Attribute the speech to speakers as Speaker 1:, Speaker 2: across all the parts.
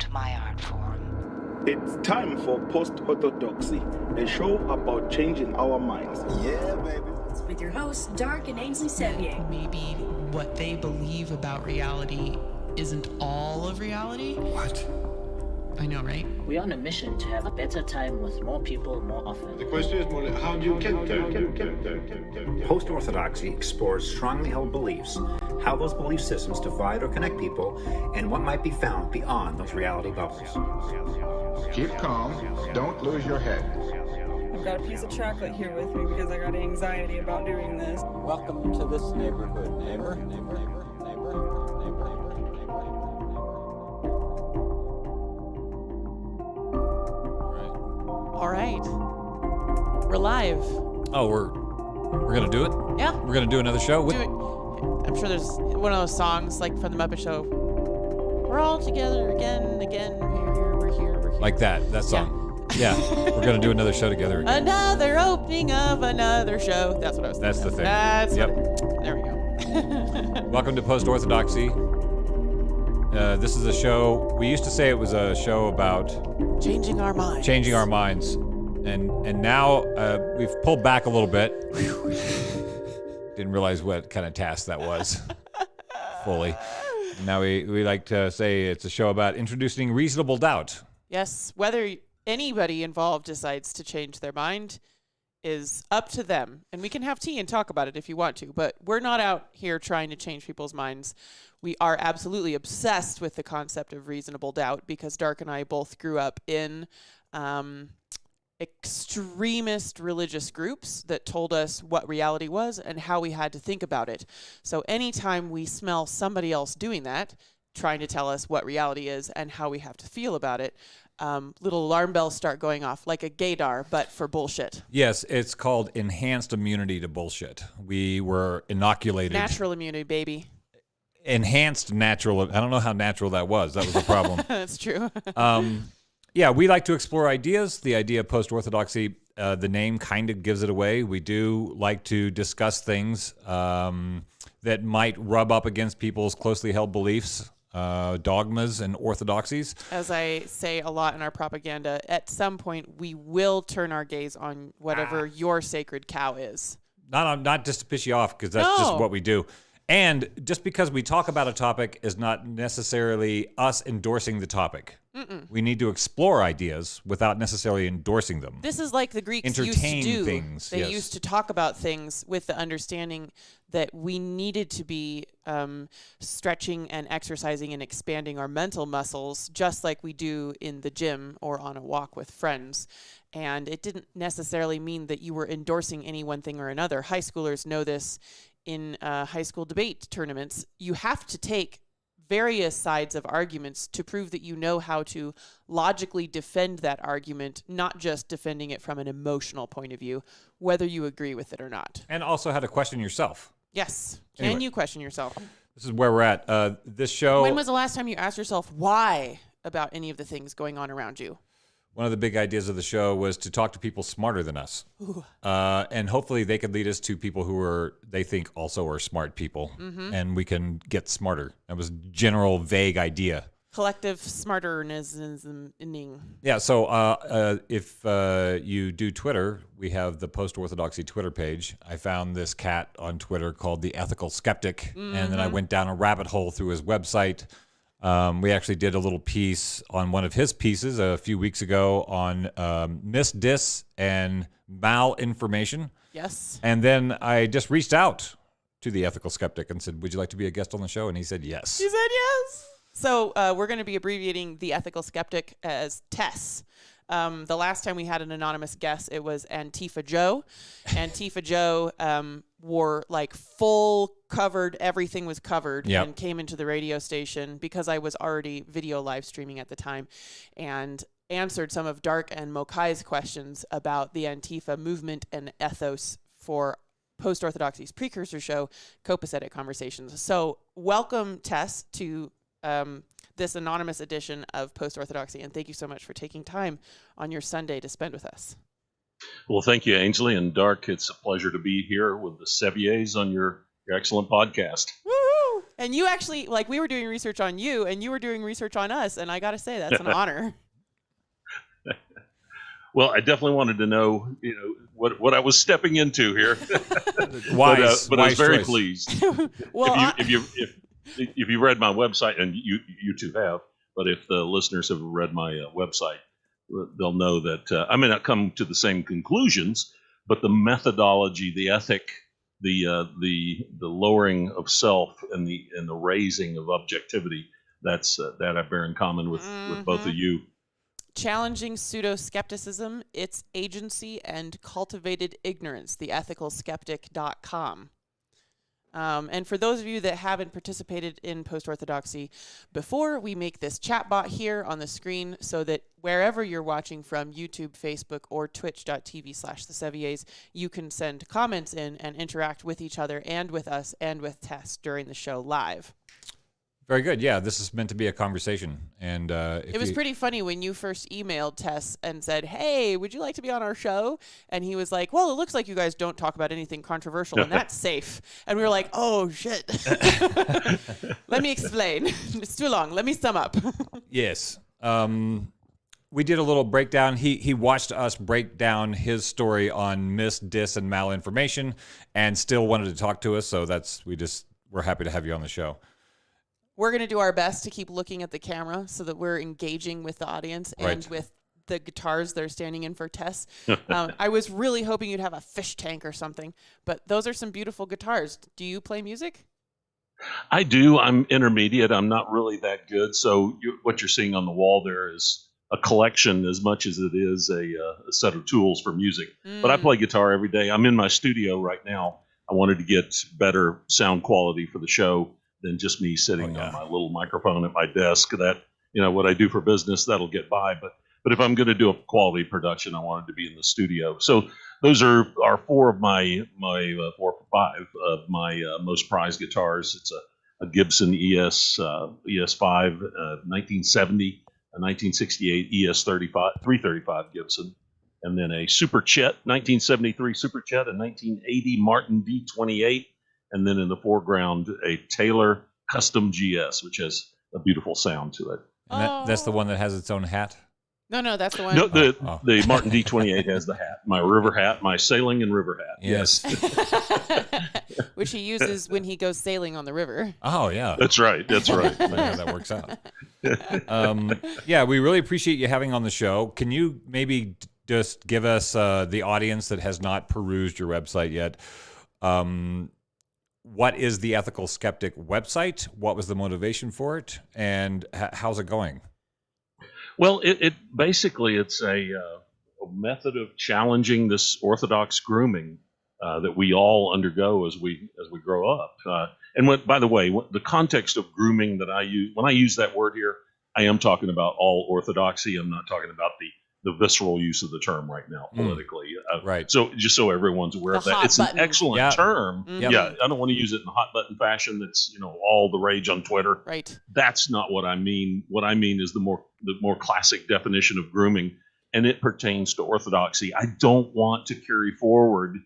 Speaker 1: to my art form.
Speaker 2: It's time for Post-Orthodoxy, a show about changing our minds.
Speaker 3: Yeah, baby.
Speaker 4: With your hosts, Dark and Ainsley Sevier.
Speaker 5: Maybe what they believe about reality isn't all of reality.
Speaker 3: What?
Speaker 5: I know, right?
Speaker 6: We're on a mission to have a better time with more people more often.
Speaker 7: The question is more, how do you get there?
Speaker 8: Post-Orthodoxy explores strongly held beliefs, how those belief systems divide or connect people, and what might be found beyond those reality bubbles.
Speaker 7: Keep calm. Don't lose your head.
Speaker 9: I've got a piece of chocolate here with me because I got anxiety about doing this.
Speaker 10: Welcome to this neighborhood, neighbor.
Speaker 11: All right. We're live.
Speaker 12: Oh, we're gonna do it?
Speaker 11: Yeah.
Speaker 12: We're gonna do another show?
Speaker 11: Do it. I'm sure there's one of those songs like from the Muppet Show. We're all together again. We're here.
Speaker 12: Like that song. Yeah. We're gonna do another show together again.
Speaker 11: Another opening of another show. That's what I was thinking.
Speaker 12: That's the thing.
Speaker 11: There we go.
Speaker 12: Welcome to Post-Orthodoxy. This is a show, we used to say it was a show about
Speaker 11: changing our minds. And
Speaker 12: now we've pulled back a little bit. Didn't realize what kind of task that was fully. Now we like to say it's a show about introducing reasonable doubt.
Speaker 11: Yes, whether anybody involved decides to change their mind is up to them. And we can have tea and talk about it if you want to, but we're not out here trying to change people's minds. We are absolutely obsessed with the concept of reasonable doubt because Dark and I both grew up in extremist religious groups that told us what reality was and how we had to think about it. So anytime we smell somebody else doing that, trying to tell us what reality is and how we have to feel about it, little alarm bells start going off like a gaydar, but for bullshit.
Speaker 12: Yes, it's called enhanced immunity to bullshit. We were inoculated.
Speaker 11: Natural immunity, baby.
Speaker 12: Enhanced natural. I don't know how natural that was. That was the problem.
Speaker 11: That's true.
Speaker 12: Yeah, we like to explore ideas. The idea of post-orthodoxy, the name kind of gives it away. We do like to discuss things that might rub up against people's closely held beliefs, dogmas, and orthodoxies.
Speaker 11: As I say a lot in our propaganda, at some point we will turn our gaze on whatever your sacred cow is.
Speaker 12: Not just to piss you off, because that's just what we do. And just because we talk about a topic is not necessarily us endorsing the topic.
Speaker 11: Mm-mm.
Speaker 12: We need to explore ideas without necessarily endorsing them.
Speaker 11: This is like the Greeks
Speaker 12: Entertain
Speaker 11: used to do.
Speaker 12: Things.
Speaker 11: They
Speaker 12: yes.
Speaker 11: used to talk about things with the understanding that we needed to be stretching and exercising and expanding our mental muscles just like we do in the gym or on a walk with friends. And it didn't necessarily mean that you were endorsing any one thing or another. High schoolers know this. In high school debate tournaments, you have to take various sides of arguments to prove that you know how to logically defend that argument, not just defending it from an emotional point of view, whether you agree with it or not.
Speaker 12: And also how to question yourself.
Speaker 11: Yes.
Speaker 12: Anyway,
Speaker 11: Can you question yourself?
Speaker 12: This is where we're at. This show...
Speaker 11: When was the last time you asked yourself why about any of the things going on around you?
Speaker 12: One of the big ideas of the show was to talk to people smarter than us. And hopefully they could lead us to people who they think also are smart people. Mm-hmm. And we can get smarter. That was a general, vague idea.
Speaker 11: Collective smarterness.
Speaker 12: Yeah, so if you do Twitter, we have the Post-Orthodoxy Twitter page. I found this cat on Twitter called the Ethical Skeptic. Mm-hmm. And then I went down a rabbit hole through his website. We actually did a little piece on one of his pieces a few weeks ago on misdis and malinformation.
Speaker 11: Yes.
Speaker 12: And then I just reached out to the Ethical Skeptic and said, would you like to be a guest on the show? And he said yes.
Speaker 11: He said yes. So we're going to be abbreviating the Ethical Skeptic as TESS. The last time we had an anonymous guest, it was Antifa Joe. Antifa Joe wore like full covered, everything was covered, and came into the radio station because I was already video live streaming at the time and answered some of Dark and Mokai's questions about the Antifa movement and ethos for Post-Orthodoxy's precursor show, Copacetic Conversations. So welcome, Tess, to this anonymous edition of Post-Orthodoxy, and thank you so much for taking time on your Sunday to spend with us.
Speaker 13: Well, thank you, Ainsley and Dark. It's a pleasure to be here with the Seviers on your excellent podcast.
Speaker 11: Woo-hoo! And you actually, like, we were doing research on you, and you were doing research on us, and I got to say, that's an honor.
Speaker 13: Well, I definitely wanted to know, what I was stepping into here.
Speaker 12: Wise,
Speaker 13: but I was very
Speaker 12: choice.
Speaker 13: pleased.
Speaker 11: Well,
Speaker 13: if you read my website, and you two have, but if the listeners have read my website, they'll know that I may not come to the same conclusions, but the methodology, the ethic, the lowering of self, and the raising of objectivity, that I bear in common with both of you.
Speaker 11: Challenging pseudo-skepticism, its agency, and cultivated ignorance, theethicalskeptic.com. And for those of you that haven't participated in Post-Orthodoxy before, we make this chat bot here on the screen so that wherever you're watching from, YouTube, Facebook, or twitch.tv/theseviers, you can send comments in and interact with each other and with us and with Tess during the show live.
Speaker 12: Very good. Yeah, this is meant to be a conversation. And
Speaker 11: it was pretty funny when you first emailed Tess and said, hey, would you like to be on our show? And he was like, well, it looks like you guys don't talk about anything controversial, and that's safe. And we were like, oh, shit. Let me explain. It's too long. Let me sum up.
Speaker 12: Yes. We did a little breakdown. He watched us break down his story on mis, dis, and malinformation and still wanted to talk to us. So we're happy to have you on the show.
Speaker 11: We're going to do our best to keep looking at the camera so that we're engaging with the audience and
Speaker 12: Right.
Speaker 11: with the guitars that are standing in for Tess. I was really hoping you'd have a fish tank or something, but those are some beautiful guitars. Do you play music?
Speaker 13: I do. I'm intermediate. I'm not really that good. So what you're seeing on the wall there is a collection as much as it is a set of tools for music. But I play guitar every day. I'm in my studio right now. I wanted to get better sound quality for the show than just me sitting on my little microphone at my desk. That, what I do for business, that'll get by. But if I'm going to do a quality production, I wanted to be in the studio. So those are four of my 4 or 5 of my most prized guitars. It's a Gibson ES5 1970, a 1968 ES35 335 Gibson, and then a Super Chet 1973 Super Chet, a 1980 Martin D28. And then in the foreground, a Taylor Custom GS, which has a beautiful sound to it.
Speaker 12: And that's the one that has its own hat?
Speaker 11: No, that's the one.
Speaker 13: No, the Martin D28 has the hat, my river hat, my sailing and river hat.
Speaker 12: Yes.
Speaker 11: Which he uses when he goes sailing on the river.
Speaker 12: Oh, yeah.
Speaker 13: That's right.
Speaker 12: That's how that works out. Yeah, we really appreciate you having on the show. Can you maybe just give us, the audience that has not perused your website yet, what is the Ethical Skeptic website? What was the motivation for it? And how's it going?
Speaker 13: Well, it basically, it's a method of challenging this orthodox grooming that we all undergo as we grow up. And by the way, the context of grooming that I use, when I use that word here, I am talking about all orthodoxy. I'm not talking about the visceral use of the term right now politically.
Speaker 12: Right.
Speaker 13: So just so everyone's aware of that, it's an excellent term.
Speaker 11: Mm-hmm.
Speaker 13: Yeah, I don't want to use it in a hot button fashion. That's all the rage on Twitter.
Speaker 11: Right.
Speaker 13: That's not what I mean. What I mean is the more classic definition of grooming, and it pertains to orthodoxy. I don't want to carry forward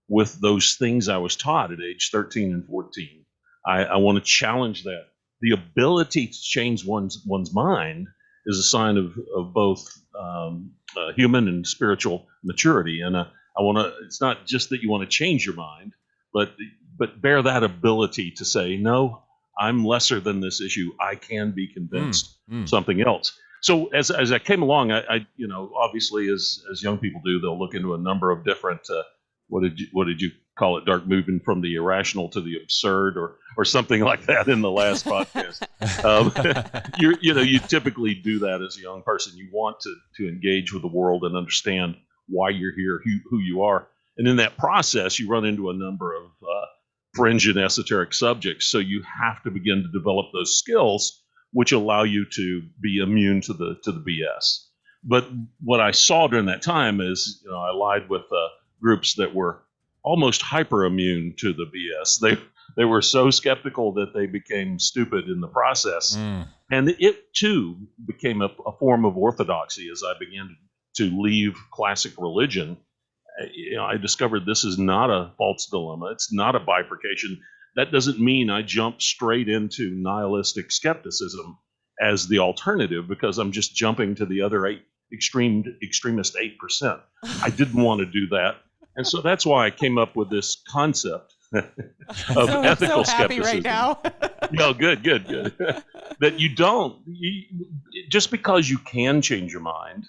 Speaker 13: with those things I was taught at age 13 and 14. I want to challenge that. The ability to change one's mind is a sign of both human and spiritual maturity. And it's not just that you want to change your mind, but bear that ability to say, no, I'm lesser than this issue. I can be convinced something else. So as I came along, I obviously as young people do, they'll look into a number of different, what did you call it, Dark, moving from the irrational to the absurd or something like that in the last podcast. You typically do that as a young person. You want to engage with the world and understand why you're here, who you are. And in that process, you run into a number of fringe and esoteric subjects. So you have to begin to develop those skills, which allow you to be immune to the BS. But what I saw during that time is, I allied with groups that were almost hyper immune to the BS. They were so skeptical that they became stupid in the process. And it too became a form of orthodoxy as I began to leave classic religion. I discovered this is not a false dilemma. It's not a bifurcation. that doesn't mean I jump straight into nihilistic skepticism as the alternative, because I'm just jumping to the other extremist 8%. I didn't want to do that. And so that's why I came up with this concept of ethical
Speaker 11: so happy
Speaker 13: skepticism.
Speaker 11: right now.
Speaker 13: No, good. That just because you can change your mind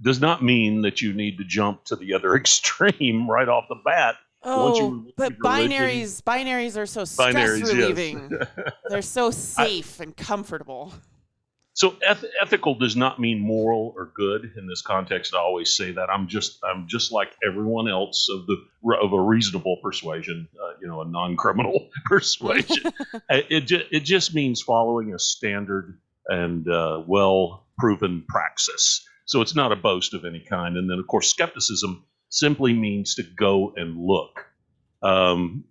Speaker 13: does not mean that you need to jump to the other extreme right off the bat.
Speaker 11: But binaries are so stress relieving. Yes. They're so safe and comfortable.
Speaker 13: So ethical does not mean moral or good in this context. I always say that I'm just like everyone else of a reasonable persuasion, a non-criminal persuasion. It just means following a standard and well-proven praxis. So it's not a boast of any kind. And then, of course, skepticism simply means to go and look. And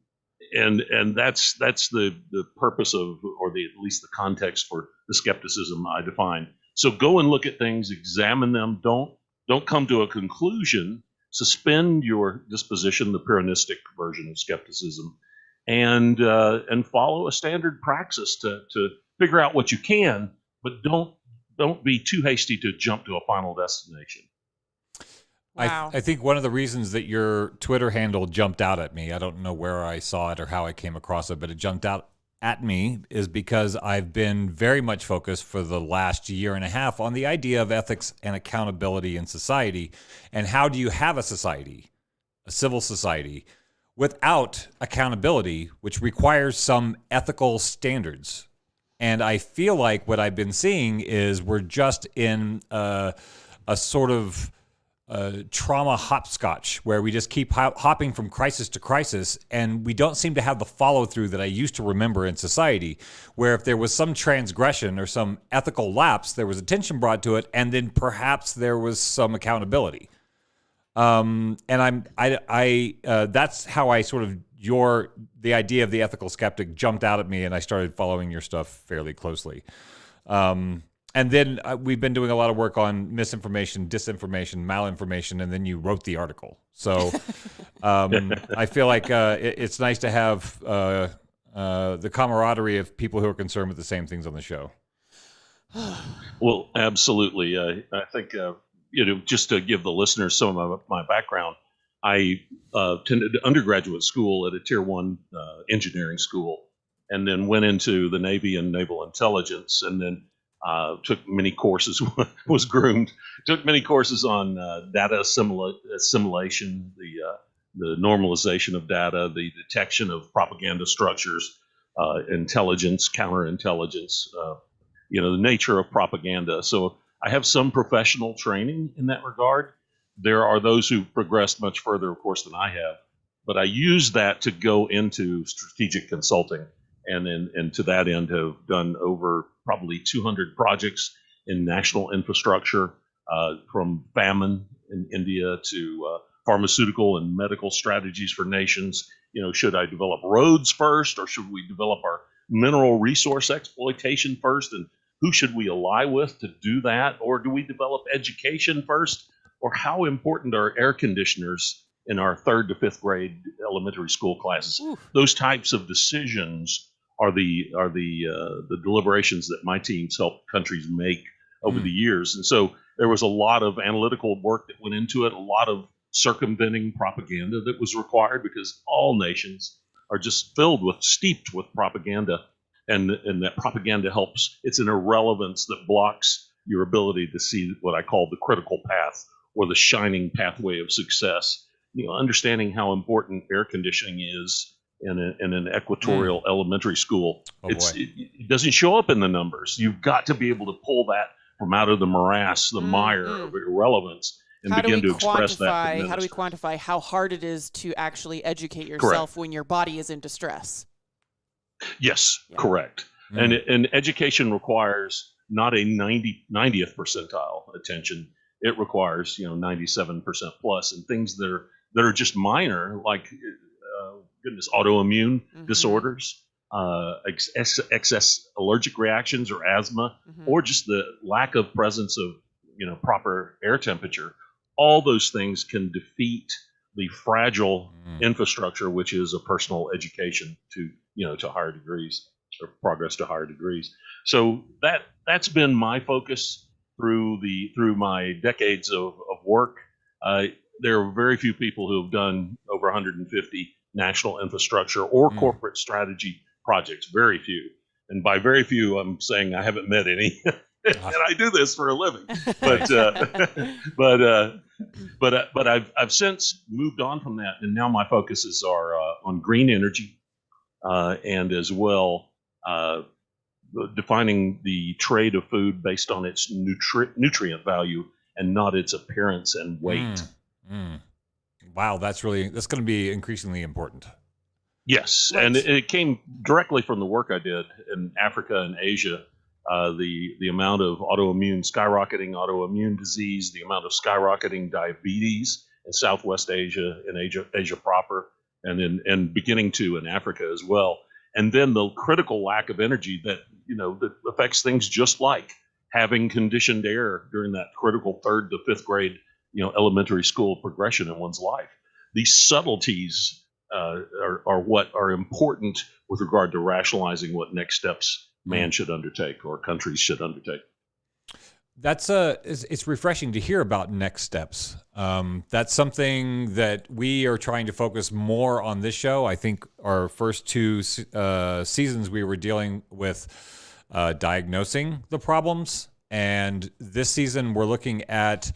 Speaker 13: that's the purpose of, or at least the context for the skepticism I define. So go and look at things, examine them. Don't come to a conclusion. Suspend your disposition, the Pyrrhonistic version of skepticism, and follow a standard praxis to figure out what you can, but don't be too hasty to jump to a final destination.
Speaker 11: Wow.
Speaker 12: I think one of the reasons that your Twitter handle jumped out at me, I don't know where I saw it or how I came across it, but it jumped out at me, is because I've been very much focused for the last year and a half on the idea of ethics and accountability in society. And how do you have a society, a civil society, without accountability, which requires some ethical standards? And I feel like what I've been seeing is we're just in a sort of trauma hopscotch, where we just keep hopping from crisis to crisis, and we don't seem to have the follow-through that I used to remember in society, where if there was some transgression or some ethical lapse, there was attention brought to it, and then perhaps there was some accountability. And that's how I sort of the idea of the ethical skeptic jumped out at me, and I started following your stuff fairly closely. And then we've been doing a lot of work on misinformation, disinformation, malinformation, and then you wrote the article. So I feel like it's nice to have the camaraderie of people who are concerned with the same things on the show.
Speaker 13: Well, absolutely. I think, just to give the listeners some of my background, I attended undergraduate school at a Tier 1 engineering school, and then went into the Navy and Naval Intelligence, and then took many courses, was groomed, took many courses on data assimilation, the normalization of data, the detection of propaganda structures, intelligence, counterintelligence, the nature of propaganda. So I have some professional training in that regard. There are those who progressed much further, of course, than I have. But I use that to go into strategic consulting. And to that end have done over probably 200 projects in national infrastructure, from famine in India to pharmaceutical and medical strategies for nations. Should I develop roads first, or should we develop our mineral resource exploitation first? And who should we ally with to do that? Or do we develop education first? Or how important are air conditioners in our 3rd to 5th grade elementary school classes? Ooh. Those types of decisions are the deliberations that my teams help countries make over the years. And so there was a lot of analytical work that went into it, a lot of circumventing propaganda that was required, because all nations are just steeped with propaganda, and that propaganda helps. It's an irrelevance that blocks your ability to see what I call the critical path, or the shining pathway of success. Understanding how important air conditioning is in an equatorial elementary school. It doesn't show up in the numbers. You've got to be able to pull that from out of the morass, the mire of irrelevance, and begin to express that.
Speaker 11: How do we quantify how hard it is to actually educate yourself when your body is in distress?
Speaker 13: Yes, correct. And education requires not a 90th percentile attention. It requires 97% plus, and things that are just minor, like autoimmune disorders, excess allergic reactions or asthma, or just the lack of presence of proper air temperature. All those things can defeat the fragile infrastructure, which is a personal education to to higher degrees or progress to higher degrees. So that's been my focus through my decades of work. There are very few people who have done over 150 national infrastructure or corporate strategy projects. Very few. And by very few, I'm saying I haven't met any. And I do this for a living. But I've since moved on from that, and now my focuses are on green energy and as well defining the trade of food based on its nutrient value and not its appearance and weight.
Speaker 12: Wow, that's going to be increasingly important.
Speaker 13: Yes, right. And it came directly from the work I did in Africa and Asia. The amount of skyrocketing autoimmune disease, the amount of skyrocketing diabetes in Southwest Asia, in Asia proper, and beginning to in Africa as well. And then the critical lack of energy that affects things just like having conditioned air during that critical 3rd to 5th grade elementary school progression in one's life. These subtleties are what are important with regard to rationalizing what next steps man should undertake or countries should undertake.
Speaker 12: That's it's refreshing to hear about next steps. That's something that we are trying to focus more on this show. I think our first 2 seasons we were dealing with diagnosing the problems, and this season we're looking at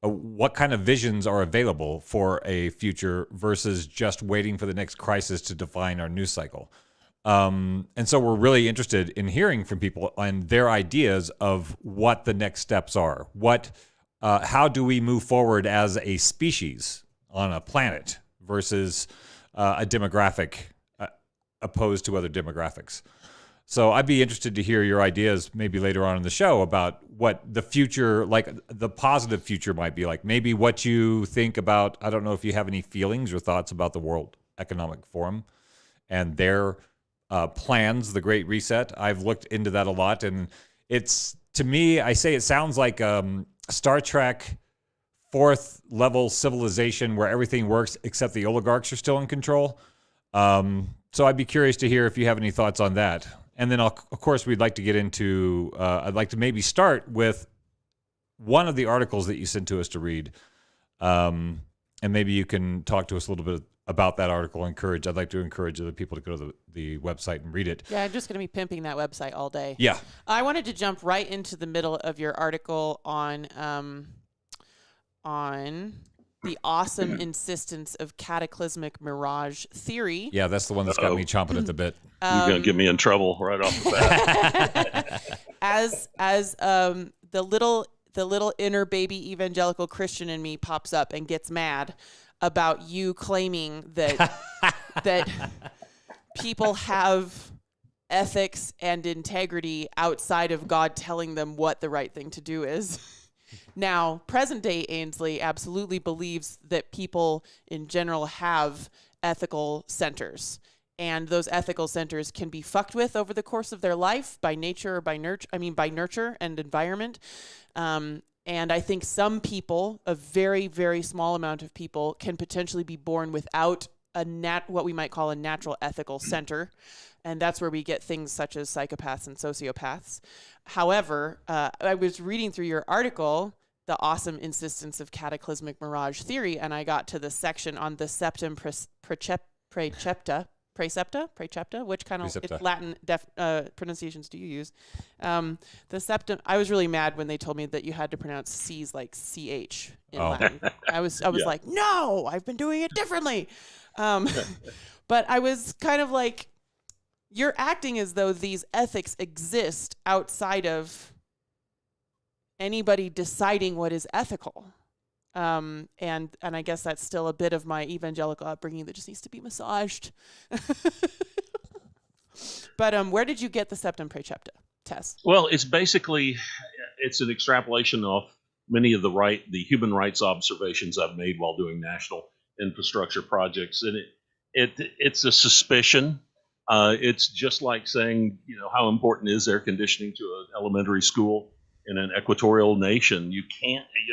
Speaker 12: what kind of visions are available for a future versus just waiting for the next crisis to define our news cycle. And so we're really interested in hearing from people on their ideas of what the next steps are. How do we move forward as a species on a planet versus a demographic opposed to other demographics? So I'd be interested to hear your ideas maybe later on in the show about what the future, like the positive future might be like. Maybe what you think about, I don't know if you have any feelings or thoughts about the World Economic Forum and their plans, the Great Reset. I've looked into that a lot, and it's, to me, I say it sounds like Star Trek 4th level civilization where everything works except the oligarchs are still in control. So I'd be curious to hear if you have any thoughts on that. And then, of course, we'd like to get into, I'd like to maybe start with one of the articles that you sent to us to read. And maybe you can talk to us a little bit about that article. I'd like to encourage other people to go to the website and read it.
Speaker 11: Yeah, I'm just going to be pimping that website all day.
Speaker 12: Yeah.
Speaker 11: I wanted to jump right into the middle of your article on the awesome insistence of cataclysmic mirage theory.
Speaker 12: Yeah, that's the one that's got me chomping at the bit.
Speaker 13: You're going to get me in trouble right off the bat.
Speaker 11: as the little inner baby evangelical Christian in me pops up and gets mad about you claiming that that people have ethics and integrity outside of God telling them what the right thing to do is. Now, present-day Ainsley absolutely believes that people in general have ethical centers, and those ethical centers can be fucked with over the course of their life by nature or by nurture and environment. And I think some people, a very, very small amount of people, can potentially be born without what we might call a natural ethical center. And that's where we get things such as psychopaths and sociopaths. However, I was reading through your article, The Awesome Insistence of Cataclysmic Mirage Theory, and I got to the section on the septum praecepta. Which kind of Latin pronunciations do you use? The septum. I was really mad when they told me that you had to pronounce C's like CH in Latin. I was like, no, I've been doing it differently. But I was kind of like, you're acting as though these ethics exist outside of anybody deciding what is ethical. And I guess that's still a bit of my evangelical upbringing that just needs to be massaged. But where did you get the septum praecepta test?
Speaker 13: Well, it's an extrapolation of many of the human rights observations I've made while doing national infrastructure projects, and it's a suspicion. It's just like saying, how important is air conditioning to an elementary school in an equatorial nation?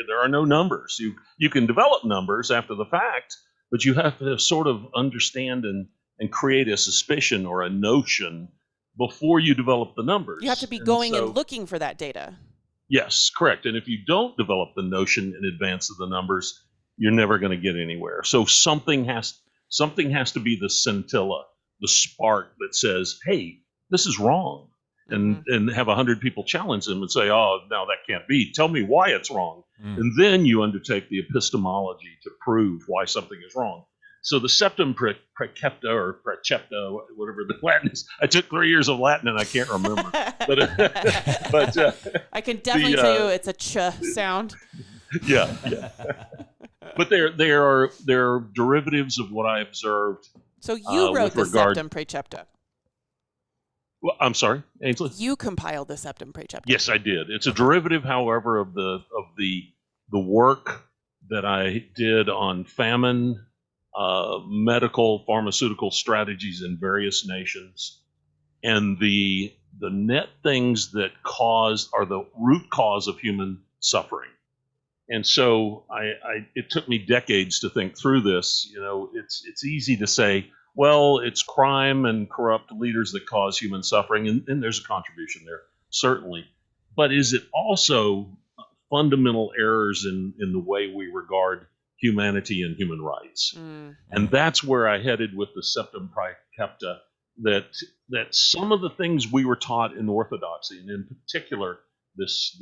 Speaker 13: There are no numbers. You can develop numbers after the fact, but you have to sort of understand and and create a suspicion or a notion before you develop the numbers.
Speaker 11: You have to be going and looking for that data.
Speaker 13: Yes, correct. And if you don't develop the notion in advance of the numbers, you're never going to get anywhere. So something has to be the scintilla, the spark that says, hey, this is wrong. And have 100 people challenge them and say, oh, no, that can't be. Tell me why it's wrong. And then you undertake the epistemology to prove why something is wrong. So the septum praecepta or praecepta, whatever the Latin is. I took 3 years of Latin and I can't remember. but
Speaker 11: I can definitely tell you it's a ch sound.
Speaker 13: Yeah. But they're derivatives of what I observed.
Speaker 11: So you wrote the septum praecepta.
Speaker 13: Well, I'm sorry, Ainsley.
Speaker 11: You compiled the septum praecepta.
Speaker 13: Yes, I did. It's a derivative, however, of the work that I did on famine, medical, pharmaceutical strategies in various nations, and the net things that are the root cause of human suffering. And so it took me decades to think through this. You know, it's easy to say, well, it's crime and corrupt leaders that cause human suffering, and there's a contribution there, certainly. But is it also fundamental errors in the way we regard humanity and human rights? And that's where I headed with the septum praecepta, that some of the things we were taught in Orthodoxy, and in particular this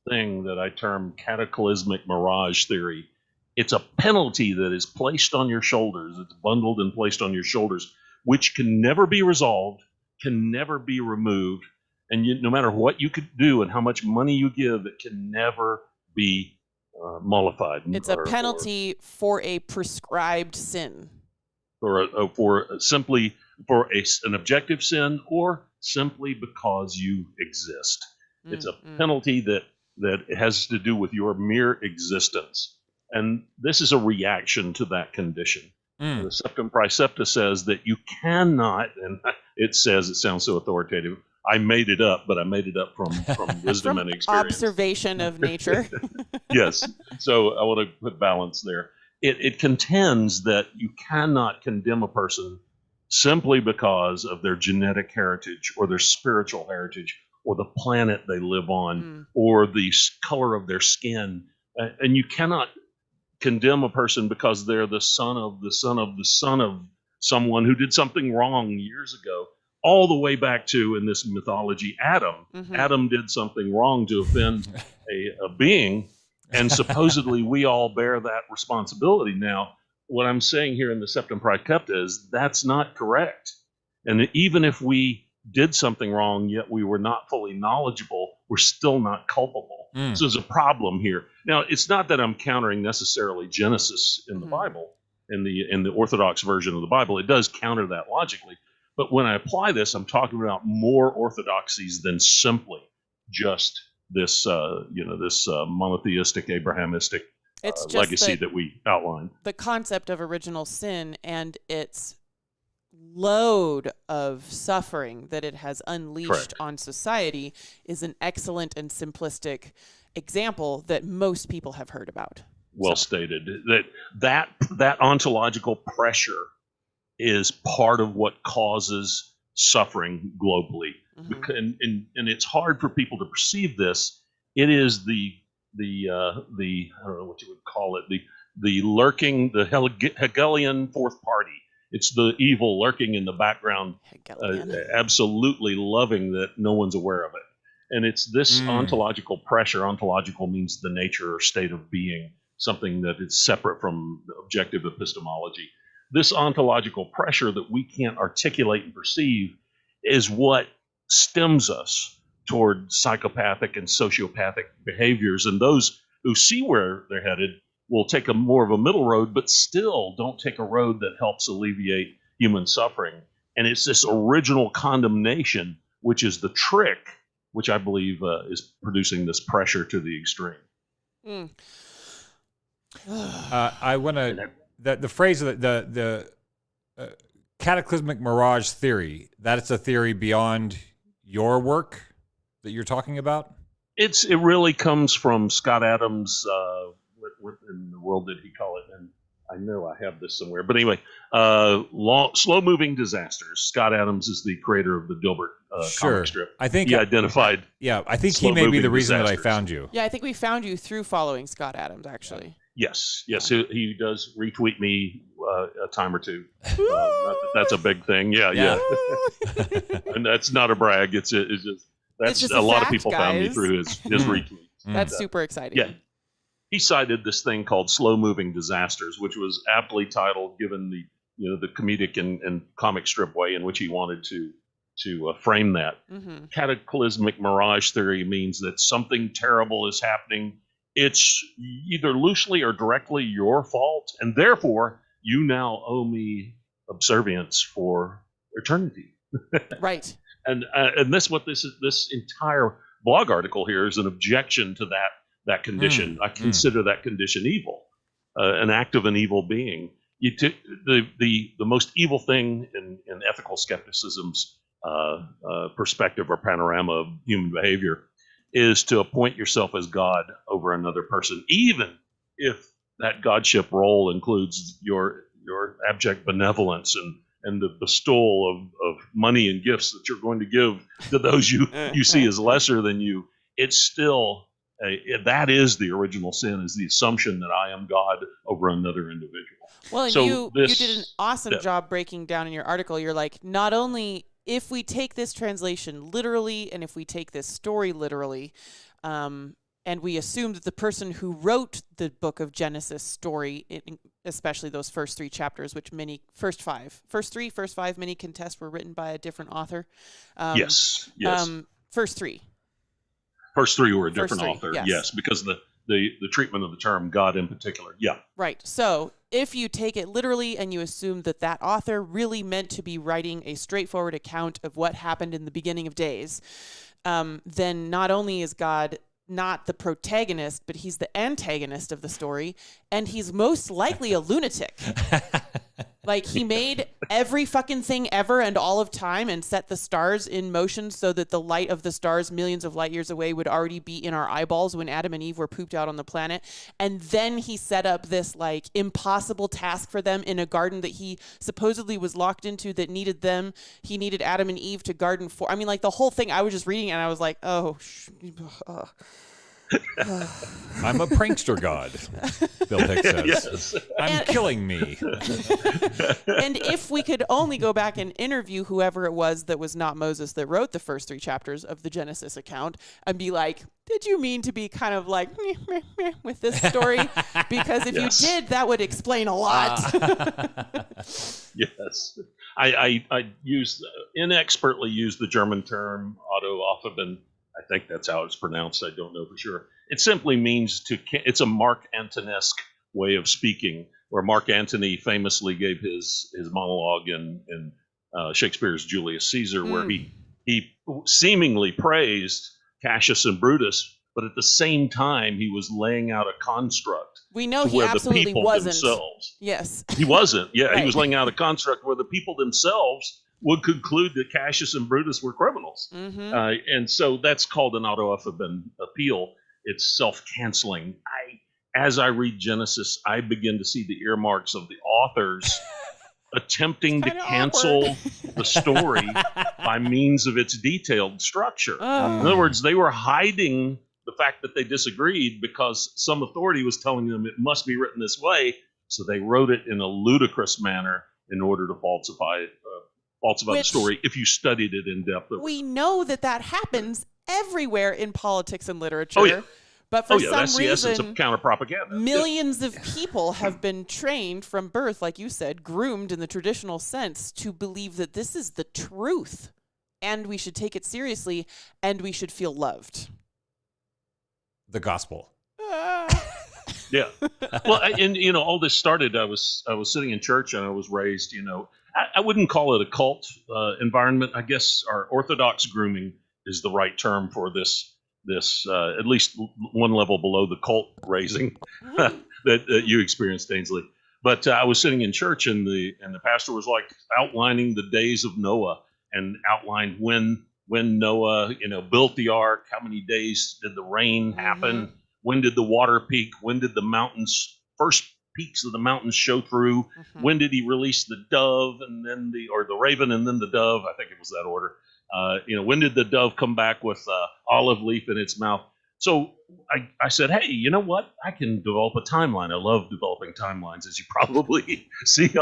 Speaker 13: thing that I term cataclysmic mirage theory, it's a penalty that is placed on your shoulders. It's bundled and placed on your shoulders, which can never be resolved, can never be removed. And no matter what you could do and how much money you give, it can never be mollified.
Speaker 11: It's a penalty for a prescribed sin.
Speaker 13: For an objective sin, or simply because you exist. It's a penalty that has to do with your mere existence. And this is a reaction to that condition. The septum praecepta says that you cannot, and it sounds so authoritative. I made it up, but I made it up from wisdom and experience.
Speaker 11: Observation of nature.
Speaker 13: Yes. So I want to put balance there. It contends that you cannot condemn a person simply because of their genetic heritage or their spiritual heritage or the planet they live on or the color of their skin. And you cannot condemn a person because they're the son of the son of the son of someone who did something wrong years ago, all the way back to, in this mythology, Adam. Adam did something wrong to offend a being, and supposedly we all bear that responsibility. Now, what I'm saying here in the septum praecepta is that's not correct. And even if we did something wrong, yet we were not fully knowledgeable, we're still not culpable. So there's a problem here. Now, it's not that I'm countering necessarily Genesis in the Bible, in the Orthodox version of the Bible. It does counter that logically. But when I apply this, I'm talking about more orthodoxies than simply just this, this monotheistic, Abrahamistic legacy that we outlined.
Speaker 11: The concept of original sin and its load of suffering that it has unleashed on society is an excellent and simplistic example that most people have heard about.
Speaker 13: Well stated. That ontological pressure is part of what causes suffering globally. And it's hard for people to perceive this. It is the I don't know what you would call it, the lurking, the Hegelian fourth party. It's the evil lurking in the background, absolutely loving that no one's aware of it. And it's this ontological pressure. Ontological means the nature or state of being, something that is separate from objective epistemology. This ontological pressure that we can't articulate and perceive is what stems us toward psychopathic and sociopathic behaviors. And those who see where they're headed will take a more of a middle road, but still don't take a road that helps alleviate human suffering. And it's this original condemnation, which is the trick, which I believe is producing this pressure to the extreme.
Speaker 12: I want to, the phrase of the cataclysmic mirage theory, that's a theory beyond your work that you're talking about?
Speaker 13: It really comes from Scott Adams, what in the world did he call it? And I know I have this somewhere, but anyway, slow-moving disasters. Scott Adams is the creator of the Dilbert comic strip.
Speaker 12: I think
Speaker 13: he identified.
Speaker 12: Yeah, I think he may be the reason that I found you.
Speaker 11: Yeah, I think we found you through following Scott Adams, actually.
Speaker 13: Yes, he does retweet me a time or two. That's a big thing. Yeah. And that's not a brag. It's just a lot
Speaker 11: fact,
Speaker 13: of people
Speaker 11: guys.
Speaker 13: found me through his retweets.
Speaker 11: That's super exciting.
Speaker 13: Yeah. He cited this thing called slow-moving disasters, which was aptly titled, given the comedic and comic strip way in which he wanted to frame that.
Speaker 11: Mm-hmm.
Speaker 13: Cataclysmic mirage theory means that something terrible is happening. It's either loosely or directly your fault, and therefore you now owe me observance for eternity.
Speaker 11: Right.
Speaker 13: And this entire blog article here is an objection to that condition. I consider that condition evil, an act of an evil being. The most evil thing in ethical skepticism's perspective or panorama of human behavior is to appoint yourself as God over another person, even if that godship role includes your abject benevolence and the bestowal of money and gifts that you're going to give to those you see as lesser than you. It's still that is the original sin, is the assumption that I am God over another individual.
Speaker 11: Well, and
Speaker 13: so
Speaker 11: you did an awesome job breaking down in your article. You're like, not only if we take this translation literally, and if we take this story literally, and we assume that the person who wrote the book of Genesis story, especially those first 3 chapters, which first five, many contest were written by a different author.
Speaker 13: Yes.
Speaker 11: First 3.
Speaker 13: First 3 were a different author.
Speaker 11: Yes.
Speaker 13: Yes, because the treatment of the term God in particular. Yeah.
Speaker 11: Right. So if you take it literally and you assume that that author really meant to be writing a straightforward account of what happened in the beginning of days, then not only is God not the protagonist, but he's the antagonist of the story, and he's most likely a lunatic. Like, he made every fucking thing ever and all of time and set the stars in motion so that the light of the stars millions of light years away would already be in our eyeballs when Adam and Eve were pooped out on the planet. And then he set up this, like, impossible task for them in a garden that he supposedly was locked into that needed them. He needed Adam and Eve to garden for. I mean, like, the whole thing, I was just reading it and I was like,
Speaker 12: I'm a prankster god, Bill Hicks says.
Speaker 13: Yes.
Speaker 12: I'm killing me.
Speaker 11: And if we could only go back and interview whoever it was that was not Moses that wrote the first 3 chapters of the Genesis account and be like, did you mean to be kind of like meh, meh, meh, with this story? Because if you did, that would explain a lot.
Speaker 13: Yes. I inexpertly used the German term Auto-Offenben. I think that's how it's pronounced. I don't know for sure. It simply means it's a Mark Antonesque way of speaking, where Mark Antony famously gave his monologue in Shakespeare's Julius Caesar, where he seemingly praised Cassius and Brutus, but at the same time he was laying out a construct.
Speaker 11: We know he absolutely wasn't.
Speaker 13: Themselves,
Speaker 11: yes.
Speaker 13: He wasn't. Yeah,
Speaker 11: Right.
Speaker 13: He was laying out a construct where the people themselves would conclude that Cassius and Brutus were criminals.
Speaker 11: Mm-hmm.
Speaker 13: And so that's called an auto-offenben appeal. It's self-canceling. As I read Genesis, I begin to see the earmarks of the authors attempting to cancel the story by means of its detailed structure.
Speaker 11: Oh.
Speaker 13: In other words, they were hiding the fact that they disagreed because some authority was telling them it must be written this way, so they wrote it in a ludicrous manner in order to falsify the story if you studied it in depth.
Speaker 11: We know that happens everywhere in politics and literature.
Speaker 13: Oh, yeah.
Speaker 11: But for some
Speaker 13: that's the essence
Speaker 11: reason,
Speaker 13: of counter-propaganda.
Speaker 11: millions of people have been trained from birth, like you said, groomed in the traditional sense, to believe that this is the truth, and we should take it seriously, and we should feel loved.
Speaker 12: The gospel.
Speaker 13: Yeah. Well, all this started. I was sitting in church, and I was raised. I wouldn't call it a cult environment. I guess our orthodox grooming is the right term for this at least one level below the cult raising that you experienced, Ainsley. But I was sitting in church, and the pastor was like outlining the days of Noah and outlined when Noah built the ark, how many days did the rain happen, when did the water peak, when did the mountains first peaks of the mountains show through?
Speaker 11: Mm-hmm.
Speaker 13: When did he release the dove and then the raven and then the dove? I think it was that order. When did the dove come back with olive leaf in its mouth? So I said, hey, you know what? I can develop a timeline. I love developing timelines, as you probably see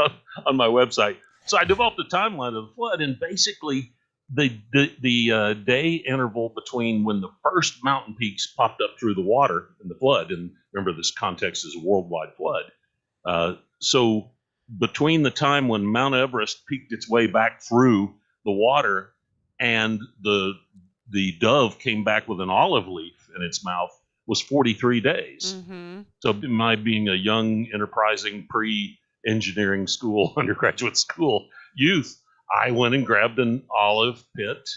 Speaker 13: on my website. So I developed a timeline of the flood, and basically the day interval between when the first mountain peaks popped up through the water in the flood, and remember this context is a worldwide flood. So between the time when Mount Everest peaked its way back through the water and the dove came back with an olive leaf in its mouth was 43 days.
Speaker 11: Mm-hmm.
Speaker 13: So my being a young, enterprising, pre-engineering school, undergraduate school youth, I went and grabbed an olive pit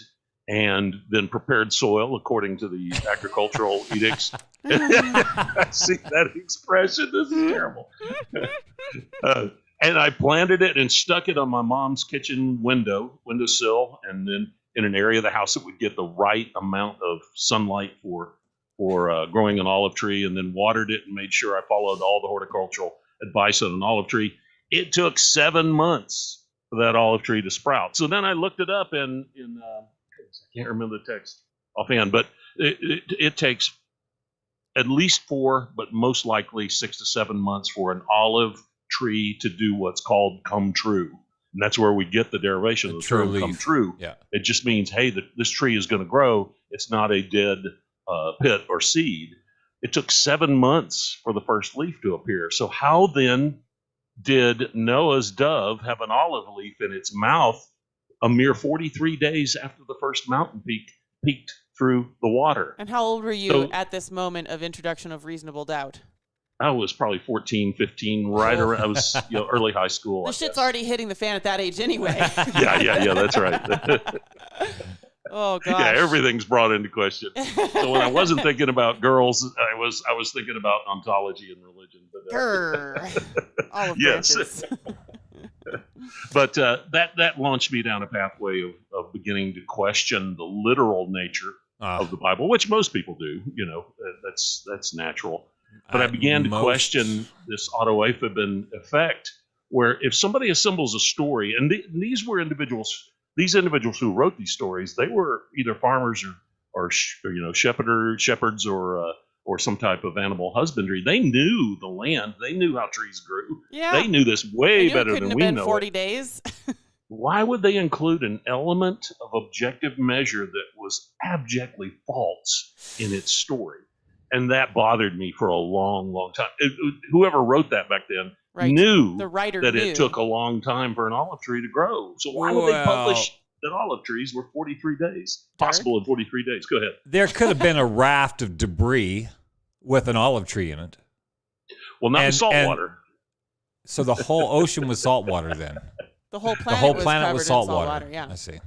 Speaker 13: and then prepared soil according to the agricultural edicts. I see that expression. This is terrible. And I planted it and stuck it on my mom's kitchen windowsill, and then in an area of the house that would get the right amount of sunlight for growing an olive tree, and then watered it and made sure I followed all the horticultural advice on an olive tree. It took 7 months for that olive tree to sprout. So then I looked it up in I can't remember the text offhand, but it takes at least 4, but most likely 6 to 7 months for an olive tree to do what's called come true. And that's where we get the derivation of the term come true.
Speaker 12: Yeah.
Speaker 13: It just means, hey, this tree is going to grow. It's not a dead pit or seed. It took 7 months for the first leaf to appear. So how then did Noah's dove have an olive leaf in its mouth a mere 43 days after the first mountain peaked through the water?
Speaker 11: And how old were you at this moment of introduction of reasonable doubt?
Speaker 13: I was probably 14, 15, right around. I was early high school.
Speaker 11: The shit's already hitting the fan at that age anyway.
Speaker 13: Yeah, that's right.
Speaker 11: Oh gosh.
Speaker 13: Yeah, everything's brought into question. So when I wasn't thinking about girls, I was thinking about ontology and religion. But,
Speaker 11: all of
Speaker 13: yes.
Speaker 11: branches.
Speaker 13: But that launched me down a pathway of beginning to question the literal nature of the Bible, which most people do. That's natural. But I began to question this autoaphibin effect, where if somebody assembles a story, and these were individuals who wrote these stories, they were either farmers or shepherds or some type of animal husbandry. They knew the land. They knew how trees grew.
Speaker 11: Yeah.
Speaker 13: They knew this way better than we know.
Speaker 11: Couldn't have been 40 days.
Speaker 13: Why would they include an element of objective measure that was abjectly false in its story? And that bothered me for a long, long time. Whoever wrote that back then knew
Speaker 11: the writer
Speaker 13: that
Speaker 11: knew.
Speaker 13: It took a long time for an olive tree to grow. So why would they publish that olive trees were 43 days? Possible in 43 days. Go ahead.
Speaker 12: There could have been a raft of debris with an olive tree in it.
Speaker 13: Well, not salt water.
Speaker 12: So the whole ocean was salt water then.
Speaker 11: The whole planet
Speaker 12: was salt water.
Speaker 11: water. Yeah.
Speaker 12: I see.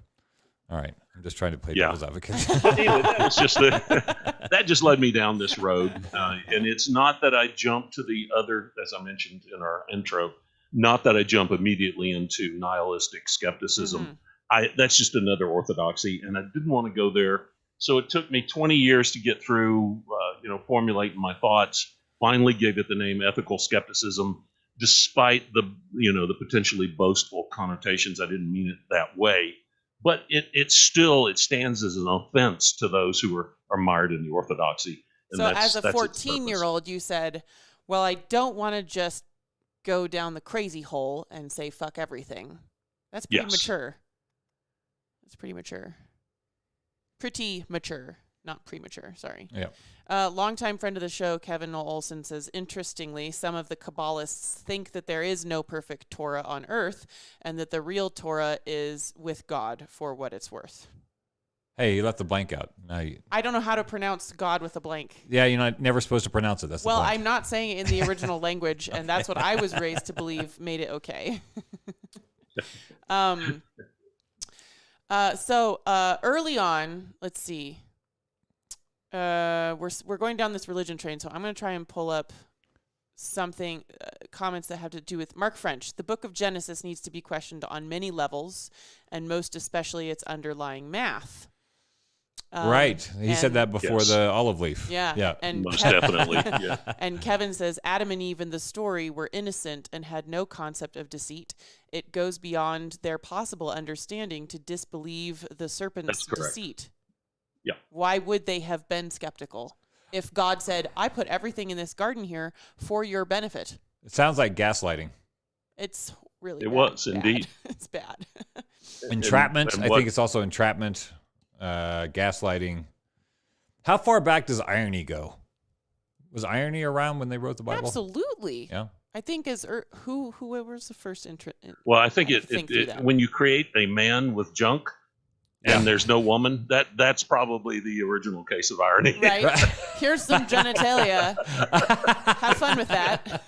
Speaker 12: All right. I'm just trying to play devil's advocate.
Speaker 13: But anyway, that just led me down this road. And it's not that I jumped to the other, as I mentioned in our intro, not that I jump immediately into nihilistic skepticism.
Speaker 11: Mm-hmm.
Speaker 13: That's just another orthodoxy, and I didn't want to go there. So it took me 20 years to get through, formulating my thoughts. Finally gave it the name ethical skepticism, despite the potentially boastful connotations. I didn't mean it that way. But it stands as an offense to those who are mired in the orthodoxy. And
Speaker 11: so as a 14-year-old, you said, well, I don't want to just go down the crazy hole and say fuck everything. That's pretty mature. That's pretty mature. Pretty mature, not premature. Sorry.
Speaker 12: Yeah.
Speaker 11: Longtime friend of the show, Kevin Noel Olson, says, interestingly, some of the Kabbalists think that there is no perfect Torah on earth and that the real Torah is with God, for what it's worth.
Speaker 12: Hey, you left the blank out.
Speaker 11: I don't know how to pronounce God with a blank.
Speaker 12: Yeah, you're not never supposed to pronounce it. That's the point.
Speaker 11: I'm not saying it in the original language, and that's what I was raised to believe made it okay. So early on, let's see. We're going down this religion train, so I'm going to try and pull up something, comments that have to do with Mark French. The book of Genesis needs to be questioned on many levels, and most especially its underlying math.
Speaker 12: Right. He said that before
Speaker 13: Yes.
Speaker 12: the olive leaf.
Speaker 11: Yeah.
Speaker 12: Yeah.
Speaker 11: And
Speaker 13: Most definitely. Yeah.
Speaker 11: And Kevin says Adam and Eve in the story were innocent and had no concept of deceit. It goes beyond their possible understanding to disbelieve the serpent's
Speaker 13: That's correct.
Speaker 11: deceit.
Speaker 13: Yeah.
Speaker 11: Why would they have been skeptical if God said, I put everything in this garden here for your benefit?
Speaker 12: It sounds like gaslighting.
Speaker 11: It's really
Speaker 13: It
Speaker 11: bad.
Speaker 13: was, indeed.
Speaker 11: It's bad.
Speaker 12: Entrapment.
Speaker 13: And
Speaker 12: I
Speaker 13: what-
Speaker 12: think it's also entrapment, gaslighting. How far back does irony go? Was irony around when they wrote the Bible?
Speaker 11: Absolutely.
Speaker 12: Yeah.
Speaker 11: I think who was the first
Speaker 13: Well, I think
Speaker 11: I have to think through that.
Speaker 13: when you create a man with junk and there's no woman, that's probably the original case of irony.
Speaker 11: Right. Here's some genitalia. Have fun with that.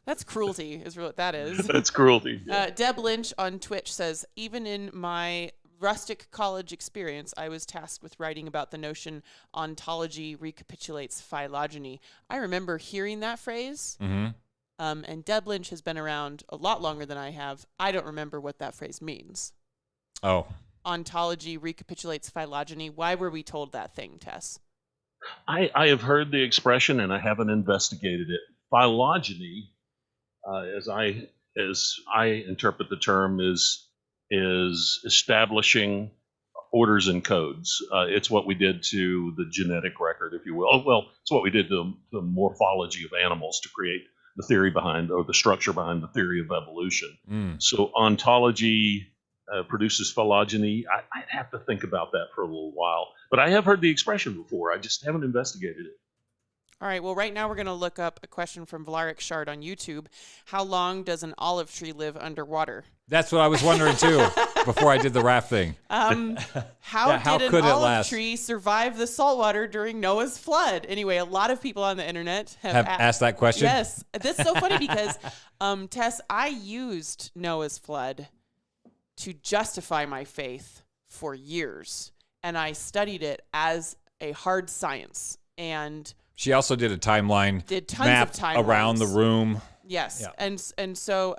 Speaker 11: That's cruelty, is what that is.
Speaker 13: That's cruelty. Yeah.
Speaker 11: Deb Lynch on Twitch says, even in my rustic college experience, I was tasked with writing about the notion ontology recapitulates phylogeny. I remember hearing that phrase.
Speaker 12: Mm-hmm.
Speaker 11: And Deb Lynch has been around a lot longer than I have. I don't remember what that phrase means.
Speaker 12: Oh.
Speaker 11: Ontology recapitulates phylogeny. Why were we told that thing, Tess?
Speaker 13: I have heard the expression and I haven't investigated it. Phylogeny, as I interpret the term, is establishing orders and codes. It's what we did to the genetic record, if you will. Oh, well, it's what we did to the morphology of animals to create the theory behind, or the structure behind the theory of evolution. So ontology produces phylogeny. I'd have to think about that for a little while. But I have heard the expression before. I just haven't investigated it.
Speaker 11: All right, well, right now we're going to look up a question from Vlarik Shard on YouTube. How long does an olive tree live underwater?
Speaker 12: That's what I was wondering, too, before I did the raft thing.
Speaker 11: How
Speaker 12: how
Speaker 11: did
Speaker 12: could
Speaker 11: an
Speaker 12: it
Speaker 11: olive
Speaker 12: last?
Speaker 11: tree survive the saltwater during Noah's flood? Anyway, a lot of people on the internet
Speaker 12: Have asked that question?
Speaker 11: Yes. This is so funny because, Tess, I used Noah's flood to justify my faith for years. And I studied it as a hard science. And
Speaker 12: She also did a timeline.
Speaker 11: Did tons
Speaker 12: map
Speaker 11: of timelines.
Speaker 12: around the room.
Speaker 11: yes.
Speaker 12: Yeah.
Speaker 11: And so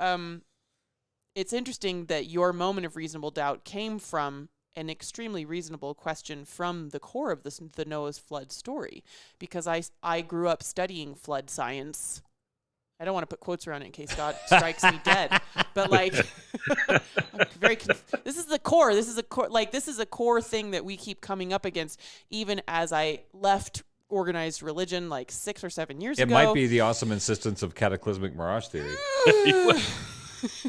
Speaker 11: it's interesting that your moment of reasonable doubt came from an extremely reasonable question from the core of the Noah's flood story, because I grew up studying flood science. I don't want to put quotes around it in case God strikes me dead, but like, this is the core. This is a core. Like, this is a core thing that we keep coming up against, even as I left organized religion like 6 or 7 years
Speaker 12: It
Speaker 11: ago.
Speaker 12: might be the awesome insistence of cataclysmic mirage theory.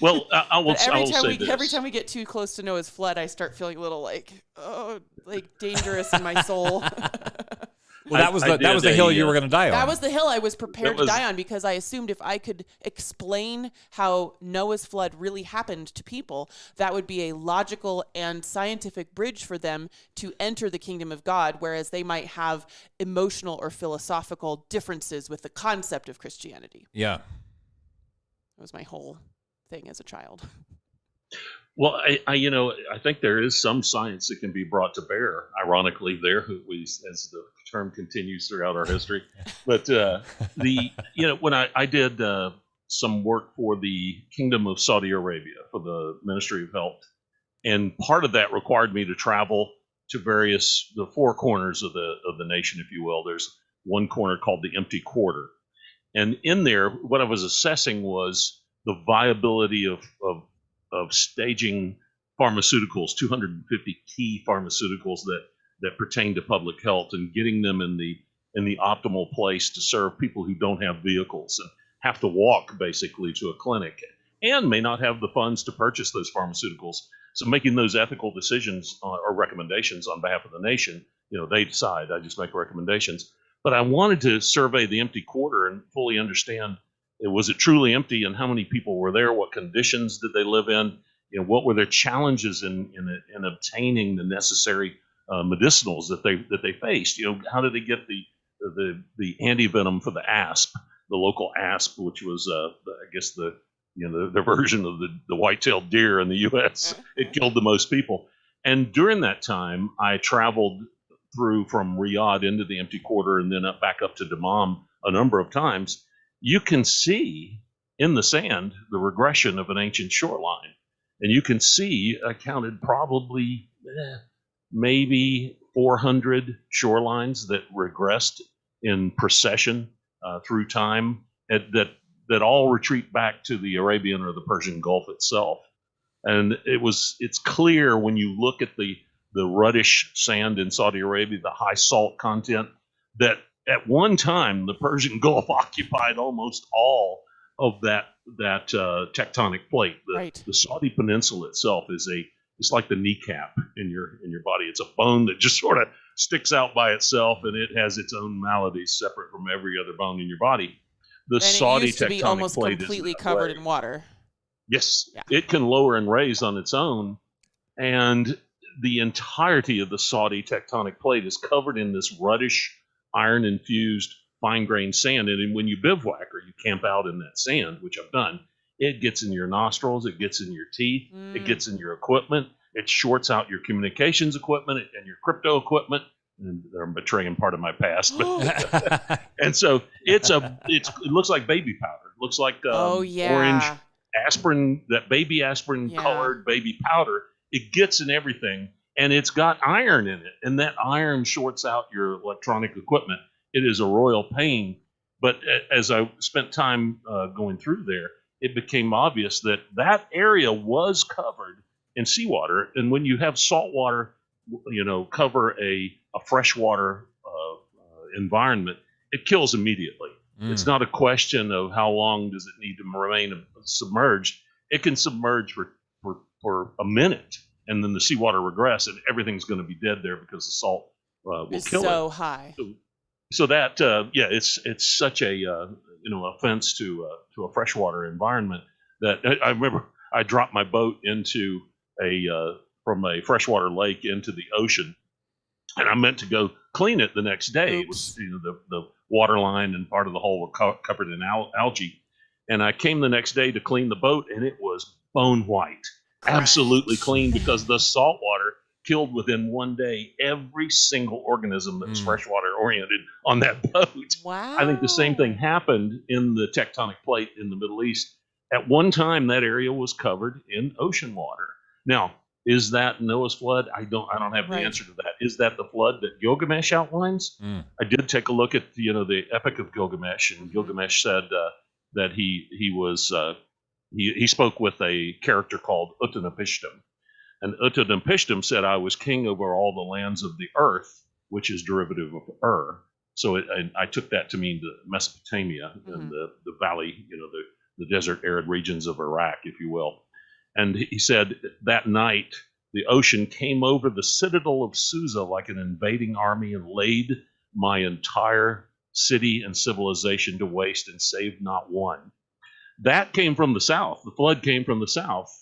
Speaker 13: Well, I will
Speaker 11: Every
Speaker 13: say this.
Speaker 11: time we get too close to Noah's flood, I start feeling a little like dangerous in my soul.
Speaker 12: Well, that was the hill you were going to die on.
Speaker 11: That was the hill I was prepared to
Speaker 13: was-
Speaker 11: die on, because I assumed if I could explain how Noah's flood really happened to people, that would be a logical and scientific bridge for them to enter the kingdom of God, whereas they might have emotional or philosophical differences with the concept of Christianity.
Speaker 12: Yeah.
Speaker 11: That was my whole thing as a child.
Speaker 13: Well, I think there is some science that can be brought to bear, ironically, there, as the term continues throughout our history. But when I did some work for the Kingdom of Saudi Arabia for the Ministry of Health, and part of that required me to travel to the four corners of the nation, if you will. There's one corner called the Empty Quarter, and in there, what I was assessing was the viability of staging pharmaceuticals, 250 key pharmaceuticals that pertain to public health, and getting them in the optimal place to serve people who don't have vehicles and have to walk basically to a clinic and may not have the funds to purchase those pharmaceuticals. So making those ethical decisions or recommendations on behalf of the nation, they decide. I just make recommendations. But I wanted to survey the empty quarter and fully understand, was it truly empty, and how many people were there? What conditions did they live in? What were their challenges in obtaining the necessary medicinals that they faced? How did they get the antivenom for the asp, the local asp, which was I guess the version of the white-tailed deer in the U.S. It killed the most people. And during that time, I traveled through from Riyadh into the empty quarter and then back up to Dammam a number of times. You can see in the sand the regression of an ancient shoreline. And you can see, I counted probably maybe 400 shorelines that regressed in procession through time that all retreat back to the Arabian or the Persian Gulf itself. And it's clear when you look at the ruddish sand in Saudi Arabia, the high salt content, that at one time the Persian Gulf occupied almost all of that tectonic plate. The Saudi Peninsula itself it's like the kneecap in your body. It's a bone that just sort of sticks out by itself, and it has its own maladies separate from every other bone in your body. The Saudi
Speaker 11: it used to be
Speaker 13: tectonic
Speaker 11: almost
Speaker 13: plate
Speaker 11: completely
Speaker 13: is that
Speaker 11: covered
Speaker 13: way.
Speaker 11: in water.
Speaker 13: Yes,
Speaker 11: Yeah.
Speaker 13: it can lower and raise on its own, and the entirety of the Saudi tectonic plate is covered in this reddish, iron-infused, fine-grained sand. And when you bivouac or you camp out in that sand, which I've done, it gets in your nostrils, it gets in your teeth, it gets in your equipment, it shorts out your communications equipment and your crypto equipment. And I'm betraying part of my past, but and so it looks like baby powder. It looks like orange aspirin, that baby aspirin colored baby powder. It gets in everything, and it's got iron in it, and that iron shorts out your electronic equipment. It is a royal pain. But as I spent time going through there, it became obvious that that area was covered in seawater, and when you have salt water, cover a freshwater environment, it kills immediately. It's not a question of how long does it need to remain submerged. It can submerge for a minute, and then the seawater regress, and everything's going to be dead there because the salt will kill it.
Speaker 11: So high.
Speaker 13: So that it's such a offense to a freshwater environment that I remember I dropped my boat into from a freshwater lake into the ocean, and I meant to go clean it the next day. It was the water line and part of the hull were covered in algae, and I came the next day to clean the boat, and it was bone white, absolutely clean, because the salt water killed within one day every single organism that was freshwater oriented on that boat.
Speaker 11: Wow.
Speaker 13: I think the same thing happened in the tectonic plate in the Middle East. At one time, that area was covered in ocean water. Now, is that Noah's flood? I don't have the answer to that. Is that the flood that Gilgamesh outlines? I did take a look at the Epic of Gilgamesh, and Gilgamesh said that he spoke with a character called Utnapishtim. And Utnapishtim said, I was king over all the lands of the earth, which is derivative of So I took that to mean the Mesopotamia and the valley, the desert arid regions of Iraq, if you will. And he said that night the ocean came over the citadel of Susa like an invading army and laid my entire city and civilization to waste and saved not one. That came from the south. The flood came from the south.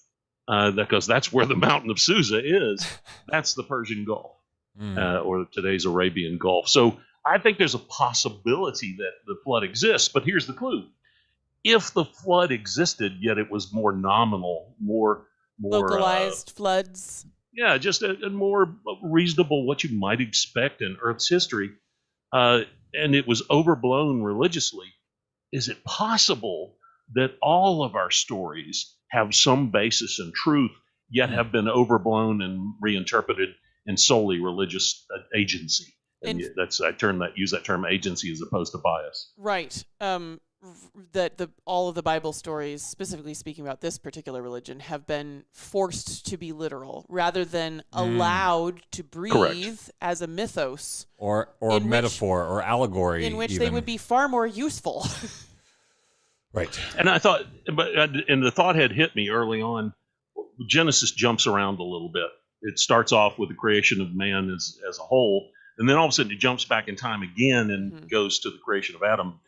Speaker 13: Because that's where the mountain of Susa is. That's the Persian Gulf, or today's Arabian Gulf. So I think there's a possibility that the flood exists, but here's the clue. If the flood existed, yet it was more nominal, more
Speaker 11: localized floods.
Speaker 13: Yeah, just a more reasonable, what you might expect in Earth's history, and it was overblown religiously, is it possible that all of our stories have some basis in truth, yet have been overblown and reinterpreted in solely religious agency? And use that term agency as opposed to bias.
Speaker 11: Right. That all of the Bible stories, specifically speaking about this particular religion, have been forced to be literal rather than allowed to breathe as a mythos
Speaker 12: or metaphor or allegory,
Speaker 11: in which they would be far more useful.
Speaker 12: Right.
Speaker 13: And I thought, and the thought had hit me early on. Genesis jumps around a little bit. It starts off with the creation of man as a whole, and then all of a sudden it jumps back in time again and goes to the creation of Adam.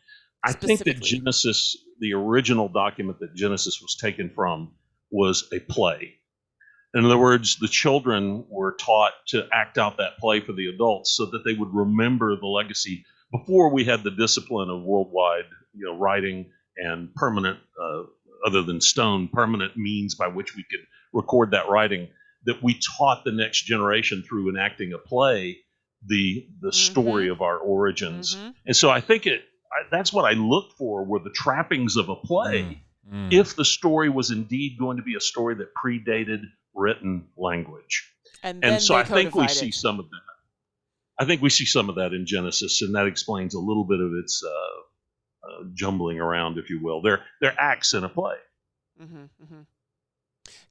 Speaker 13: I think that Genesis, the original document that Genesis was taken from, was a play. In other words, the children were taught to act out that play for the adults so that they would remember the legacy before we had the discipline of worldwide, writing and permanent, other than stone, permanent means by which we could record that writing, that we taught the next generation through enacting a play the story of our origins. And so I think that's what I looked for, were the trappings of a play, if the story was indeed going to be a story that predated written language.
Speaker 11: And
Speaker 13: so
Speaker 11: they
Speaker 13: I think we
Speaker 11: codified
Speaker 13: see
Speaker 11: it.
Speaker 13: some of that. I think we see some of that in Genesis, and that explains a little bit of its jumbling around, if you will. They're acts in a play.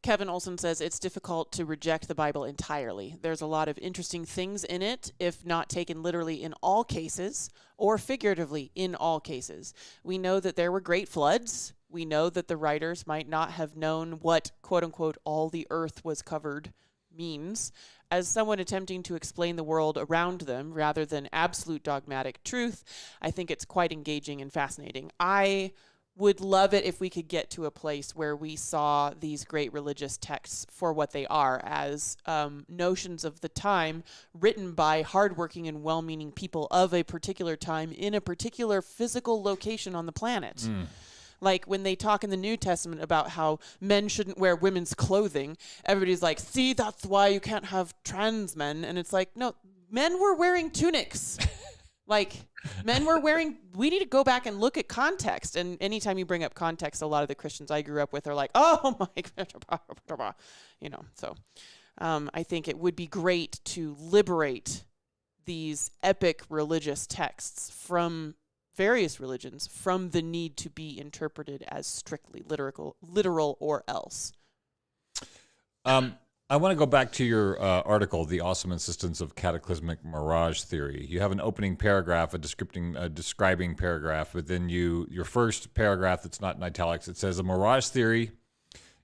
Speaker 11: Kevin Olson says it's difficult to reject the Bible entirely. There's a lot of interesting things in it, if not taken literally in all cases, or figuratively in all cases. We know that there were great floods. We know that the writers might not have known what, quote unquote, all the earth was covered means. As someone attempting to explain the world around them rather than absolute dogmatic truth, I think it's quite engaging and fascinating. I would love it if we could get to a place where we saw these great religious texts for what they are, as notions of the time written by hardworking and well-meaning people of a particular time in a particular physical location on the planet. Like when they talk in the New Testament about how men shouldn't wear women's clothing, everybody's like, see, that's why you can't have trans men. And it's like, no, men were wearing tunics. Like, men were wearing, we need to go back and look at context. And anytime you bring up context, a lot of the Christians I grew up with are like, oh my God, you know. So I think it would be great to liberate these epic religious texts from various religions from the need to be interpreted as strictly literal or else.
Speaker 12: I want to go back to your article, The Awesome Insistence of Cataclysmic Mirage Theory. You have an opening paragraph, a describing paragraph, but then your first paragraph that's not in italics, it says, a mirage theory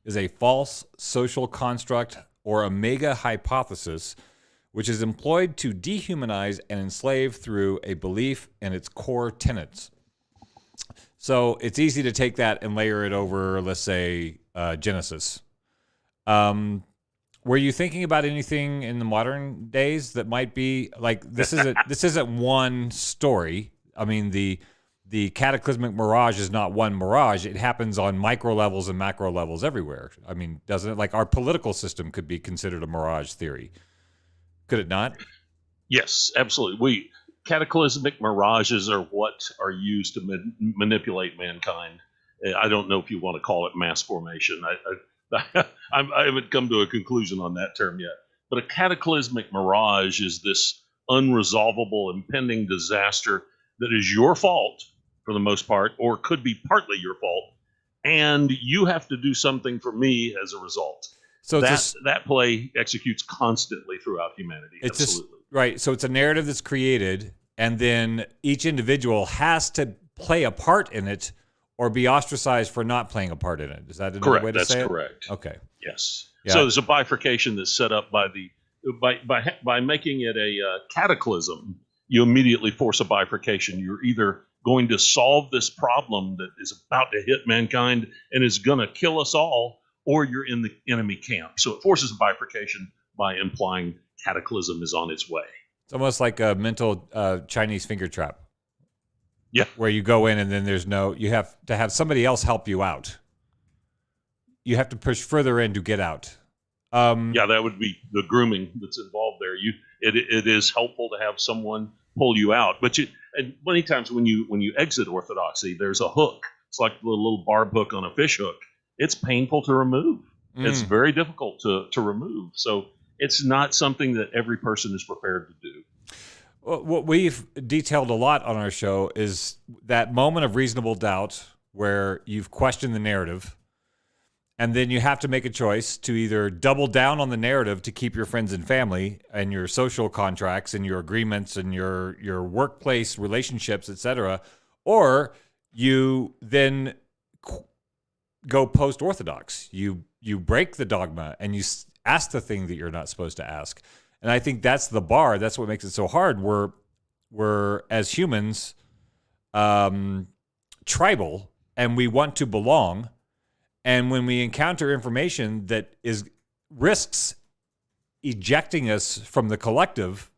Speaker 12: is a false social construct or a mega hypothesis which is employed to dehumanize and enslave through a belief in its core tenets. So it's easy to take that and layer it over, let's say, Genesis. Were you thinking about anything in the modern days that might be like this isn't one story? I mean, the cataclysmic mirage is not one mirage. It happens on micro levels and macro levels everywhere. I mean, doesn't it? Like our political system could be considered a mirage theory. Could it not?
Speaker 13: Yes, absolutely. Cataclysmic mirages are what are used to manipulate mankind. I don't know if you want to call it mass formation. I haven't come to a conclusion on that term yet. But a cataclysmic mirage is this unresolvable, impending disaster that is your fault for the most part, or could be partly your fault, and you have to do something for me as a result. So that play executes constantly throughout humanity. Absolutely.
Speaker 12: Right. So it's a narrative that's created, and then each individual has to play a part in it or be ostracized for not playing a part in it. Is that another way to say it?
Speaker 13: That's correct.
Speaker 12: Okay.
Speaker 13: Yes.
Speaker 12: Yeah.
Speaker 13: So there's a bifurcation that's set up by making it a cataclysm. You immediately force a bifurcation. You're either going to solve this problem that is about to hit mankind and is going to kill us all, or you're in the enemy camp. So it forces a bifurcation by implying cataclysm is on its way.
Speaker 12: It's almost like a mental Chinese finger trap.
Speaker 13: Yeah.
Speaker 12: Where you go in and then you have to have somebody else help you out. You have to push further in to get out.
Speaker 13: That would be the grooming that's involved there. It is helpful to have someone pull you out, and many times when you exit orthodoxy, there's a hook. It's like the little barb hook on a fish hook. It's painful to remove. It's very difficult to remove. So it's not something that every person is prepared to do.
Speaker 12: What we've detailed a lot on our show is that moment of reasonable doubt where you've questioned the narrative, and then you have to make a choice to either double down on the narrative to keep your friends and family and your social contracts and your agreements and your workplace relationships, etc., or you then go post-Orthodox. You break the dogma and you ask the thing that you're not supposed to ask. And I think that's the bar. That's what makes it so hard. We're as humans, tribal, and we want to belong. And when we encounter information that risks ejecting us from the collective,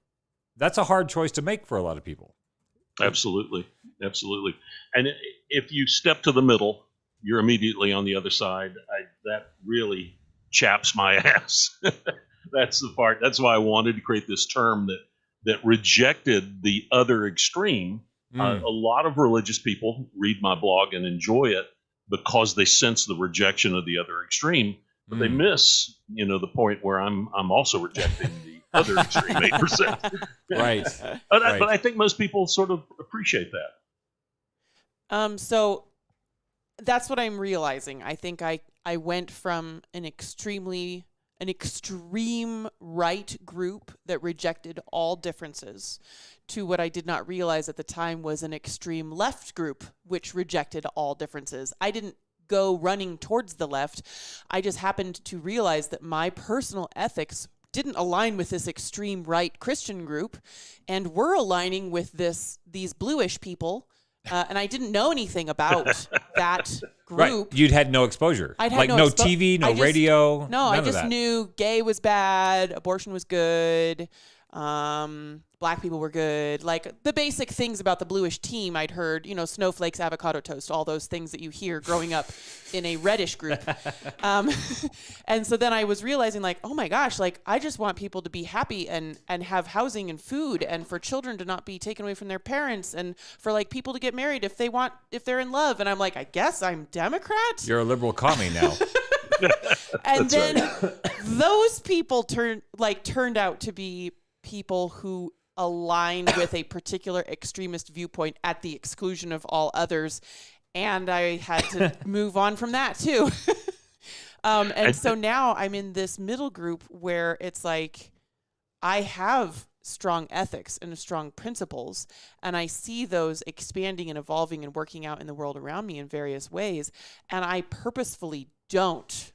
Speaker 12: that's a hard choice to make for a lot of people. Absolutely.
Speaker 13: And if you step to the middle, you're immediately on the other side. That really chaps my ass. That's the part. That's why I wanted to create this term that rejected the other extreme. A lot of religious people read my blog and enjoy it because they sense the rejection of the other extreme. but they miss, the point where I'm also rejecting the other extreme 8%.
Speaker 12: Right.
Speaker 13: But I think most people sort of appreciate that.
Speaker 11: So that's what I'm realizing. I think I went from an extreme right group that rejected all differences to what I did not realize at the time was an extreme left group which rejected all differences. I didn't go running towards the left. I just happened to realize that my personal ethics didn't align with this extreme right Christian group and were aligning with these bluish people. And I didn't know anything about that group.
Speaker 12: Right. You'd had no exposure.
Speaker 11: I'd had
Speaker 12: no TV, no radio.
Speaker 11: No, I just knew gay was bad, abortion was good, black people were good. Like the basic things about the bluish team I'd heard, snowflakes, avocado toast, all those things that you hear growing up in a reddish group. And so then I was realizing like, oh my gosh, like I just want people to be happy and have housing and food and for children to not be taken away from their parents and for like people to get married if they're in love. And I'm like, I guess I'm Democrat.
Speaker 12: You're a liberal commie now.
Speaker 11: And then those people turned out to be people who aligned with a particular extremist viewpoint at the exclusion of all others. And I had to move on from that too. And so now I'm in this middle group where it's like, I have strong ethics and strong principles, and I see those expanding and evolving and working out in the world around me in various ways. And I purposefully don't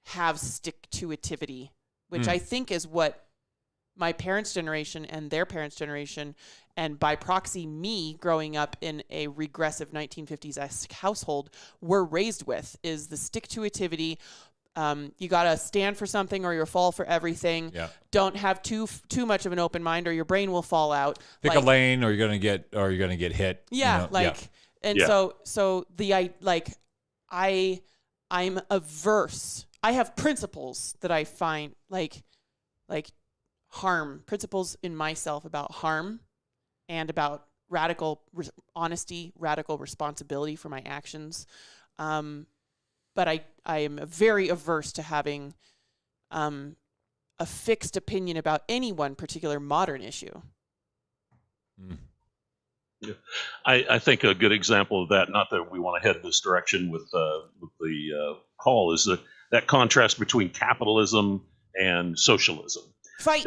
Speaker 11: have stick-to-itivity, which I think is what my parents' generation and their parents' generation, and by proxy me growing up in a regressive 1950s-esque household, were raised with, is the stick-to-itivity. You got to stand for something or you'll fall for everything.
Speaker 12: Yeah.
Speaker 11: Don't have too much of an open mind or your brain will fall out.
Speaker 12: Pick a lane or you're going to get hit.
Speaker 11: Yeah, so I'm averse. I have principles that I find like harm, principles in myself about harm and about radical honesty, radical responsibility for my actions. But I am very averse to having a fixed opinion about any one particular modern issue.
Speaker 13: Yeah. I think a good example of that, not that we want to head this direction with the call, is that contrast between capitalism and socialism.
Speaker 11: Fight.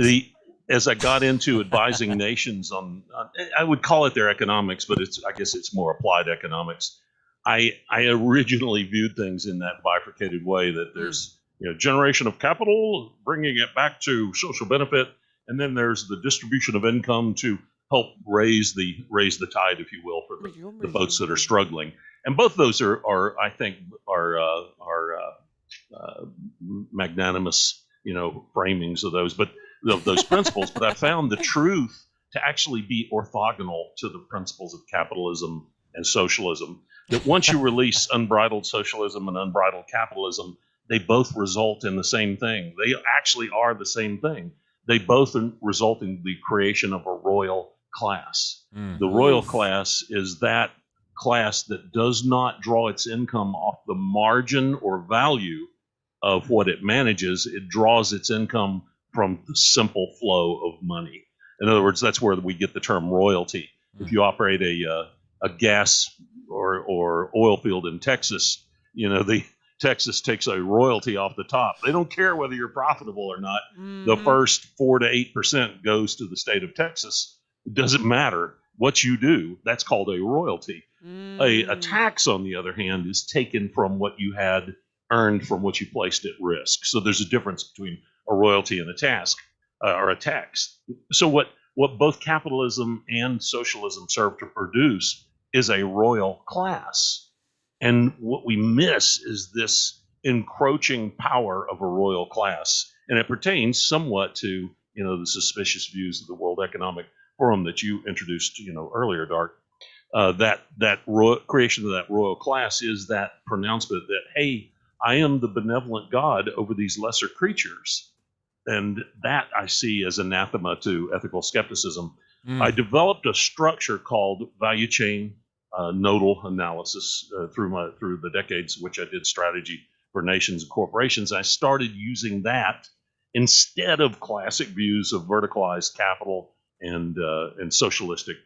Speaker 13: As I got into advising nations on, I would call it their economics, but I guess it's more applied economics. I originally viewed things in that bifurcated way that there's generation of capital, bringing it back to social benefit, and then there's the distribution of income to help raise the tide, if you will, for the folks that are struggling. And both of those are I think magnanimous framings of those, but of those principles. But I found the truth to actually be orthogonal to the principles of capitalism and socialism. That once you release unbridled socialism and unbridled capitalism, they both result in the same thing. They actually are the same thing. They both result in the creation of a royal class. The royal class is that class that does not draw its income off the margin or value of what it manages. It draws its income from the simple flow of money. In other words, that's where we get the term royalty. If you operate a gas or oil field in Texas, the Texas takes a royalty off the top. They don't care whether you're profitable or not. The first 4 to 8% goes to the state of Texas. It doesn't matter what you do. That's called a royalty. A tax, on the other hand, is taken from what you had earned from what you placed at risk. So there's a difference between a royalty and a tax. So what both capitalism and socialism serve to produce is a royal class. And what we miss is this encroaching power of a royal class. And it pertains somewhat to, the suspicious views of the World Economic Forum that you introduced, earlier, Dark. That creation of that royal class is that pronouncement that, hey, I am the benevolent God over these lesser creatures. And that I see as anathema to ethical skepticism. I developed a structure called value chain nodal analysis through the decades in which I did strategy for nations and corporations. I started using that instead of classic views of verticalized capital and socialistic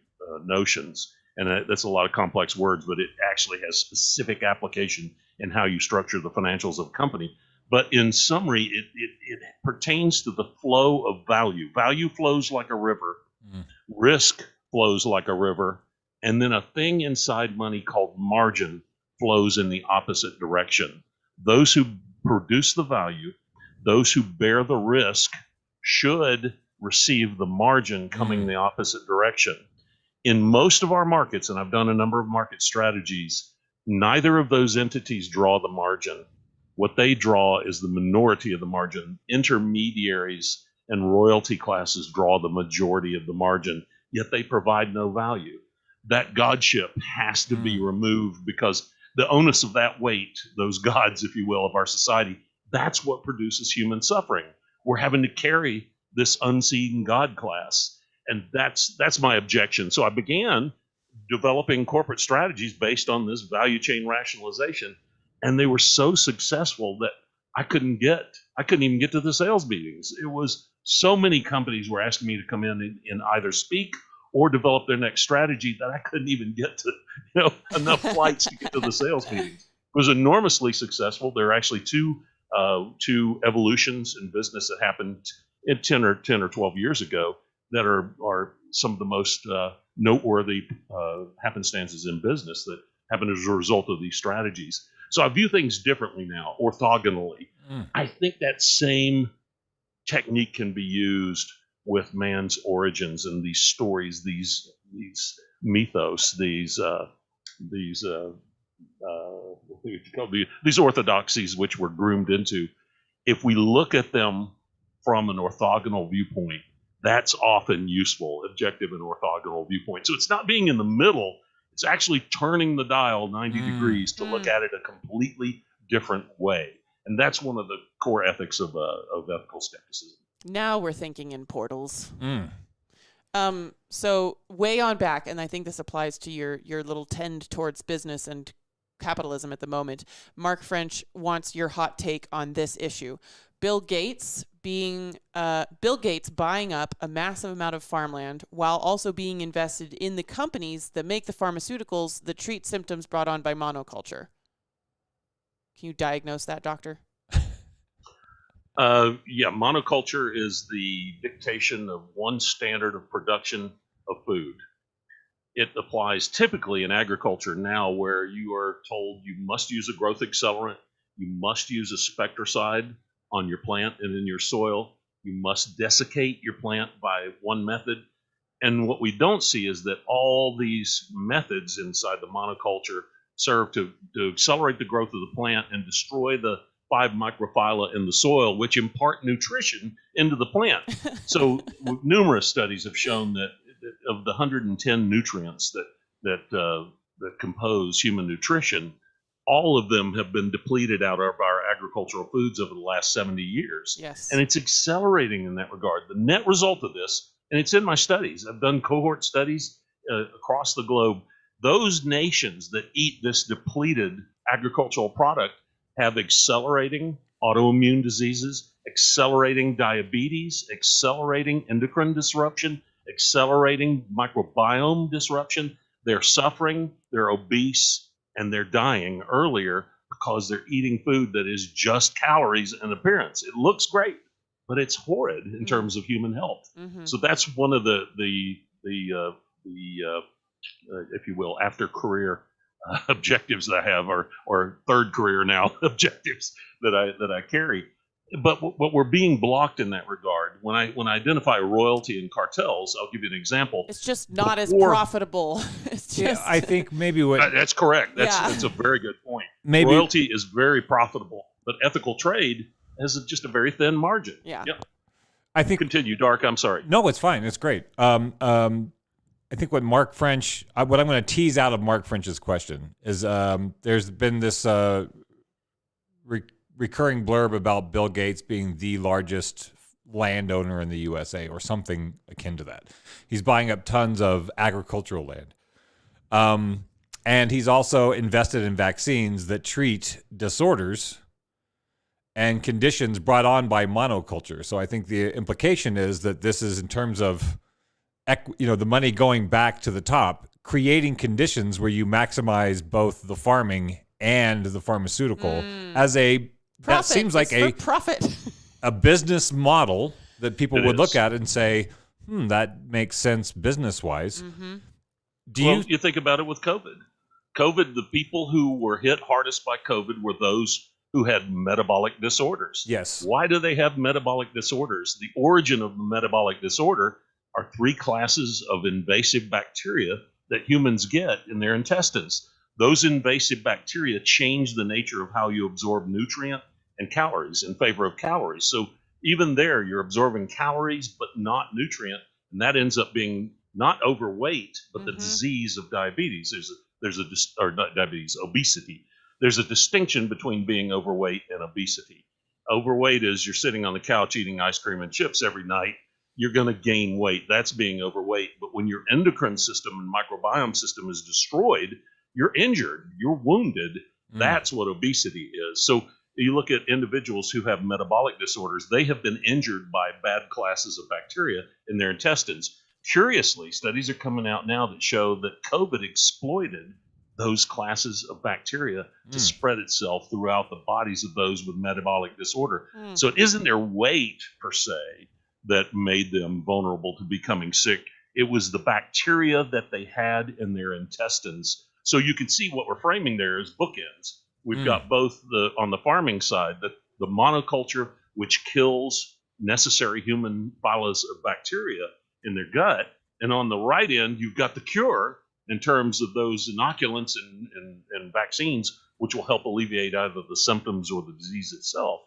Speaker 13: notions. And that's a lot of complex words, but it actually has specific application in how you structure the financials of a company. But in summary, it pertains to the flow of value. Value flows like a river. Risk flows like a river. And then a thing inside money called margin flows in the opposite direction. Those who produce the value, those who bear the risk, should receive the margin coming the opposite direction. In most of our markets, and I've done a number of market strategies, neither of those entities draw the margin. What they draw is the minority of the margin. Intermediaries and royalty classes draw the majority of the margin, yet they provide no value. That godship has to be removed, because the onus of that weight, those gods, if you will, of our society, that's what produces human suffering. We're having to carry this unseen God class. And that's my objection. So I began developing corporate strategies based on this value chain rationalization. And they were so successful that I couldn't even get to the sales meetings. It was so many companies were asking me to come in and either speak or develop their next strategy that I couldn't even get to enough flights to get to the sales meetings. It was enormously successful. There are actually two evolutions in business that happened 10 or 12 years ago that are some of the most noteworthy happenstances in business that happen as a result of these strategies. So I view things differently now, orthogonally. I think that same technique can be used with man's origins and these stories, these mythos, these orthodoxies which we're groomed into. If we look at them from an orthogonal viewpoint, that's often useful, objective and orthogonal viewpoint. So it's not being in the middle, it's actually turning the dial 90 degrees to look at it a completely different way. And that's one of the core ethics of ethical skepticism.
Speaker 11: Now we're thinking in portals. So way on back, and I think this applies to your little tend towards business and capitalism at the moment, Mark French wants your hot take on this issue. Bill Gates buying up a massive amount of farmland while also being invested in the companies that make the pharmaceuticals that treat symptoms brought on by monoculture. Can you diagnose that, doctor?
Speaker 13: Monoculture is the dictation of one standard of production of food. It applies typically in agriculture now, where you are told you must use a growth accelerant, you must use a spectricide on your plant and in your soil, you must desiccate your plant by one method. And what we don't see is that all these methods inside the monoculture serve to accelerate the growth of the plant and destroy the 5 microphylla in the soil, which impart nutrition into the plant. So numerous studies have shown that of the 110 nutrients that compose human nutrition, all of them have been depleted out of our agricultural foods over the last 70 years.
Speaker 11: Yes.
Speaker 13: And it's accelerating in that regard. The net result of this, and it's in my studies, I've done cohort studies across the globe, those nations that eat this depleted agricultural product have accelerating autoimmune diseases, accelerating diabetes, accelerating endocrine disruption, accelerating microbiome disruption. They're suffering, they're obese, and they're dying earlier because they're eating food that is just calories and appearance. It looks great, but it's horrid in terms of human health. So that's one of the if you will, after career objectives that I have, or third career now objectives that I carry. But what we're being blocked in that regard, when I identify royalty and cartels, I'll give you an example.
Speaker 11: It's just not as profitable. It's just...
Speaker 12: Yeah, I think maybe
Speaker 13: that's correct. That's a very good point.
Speaker 12: Maybe
Speaker 13: royalty is very profitable, but ethical trade has just a very thin margin.
Speaker 11: Yeah.
Speaker 12: I think
Speaker 13: continue, Dark. I'm sorry.
Speaker 12: No, it's fine. It's great. I think what Mark French, what I'm going to tease out of Mark French's question is there's been this recurring blurb about Bill Gates being the largest landowner in the USA or something akin to that. He's buying up tons of agricultural land. And he's also invested in vaccines that treat disorders and conditions brought on by monoculture. So I think the implication is that this is in terms of the money going back to the top, creating conditions where you maximize both the farming and the pharmaceutical as a
Speaker 11: Profit.
Speaker 12: that seems like
Speaker 11: It's for profit.
Speaker 12: a business model that people
Speaker 13: It
Speaker 12: would
Speaker 13: is.
Speaker 12: look at and say, that makes sense business wise.
Speaker 13: You think about it with COVID. The people who were hit hardest by COVID were those who had metabolic disorders.
Speaker 12: Yes.
Speaker 13: Why do they have metabolic disorders? The origin of the metabolic disorder are 3 classes of invasive bacteria that humans get in their intestines. Those invasive bacteria change the nature of how you absorb nutrient and calories in favor of calories. So even there, you're absorbing calories but not nutrient, and that ends up being not overweight, but the disease of diabetes. Not diabetes, obesity. There's a distinction between being overweight and obesity. Overweight is you're sitting on the couch eating ice cream and chips every night. You're going to gain weight. That's being overweight. But when your endocrine system and microbiome system is destroyed, you're injured, you're wounded. That's what obesity is. So you look at individuals who have metabolic disorders, they have been injured by bad classes of bacteria in their intestines. Curiously, studies are coming out now that show that COVID exploited those classes of bacteria to spread itself throughout the bodies of those with metabolic disorder. So it isn't their weight per se that made them vulnerable to becoming sick. It was the bacteria that they had in their intestines. So you can see what we're framing there as bookends. We've got both on the farming side, the monoculture, which kills necessary human phylas of bacteria in their gut. And on the right end, you've got the cure in terms of those inoculants and vaccines, which will help alleviate either the symptoms or the disease itself.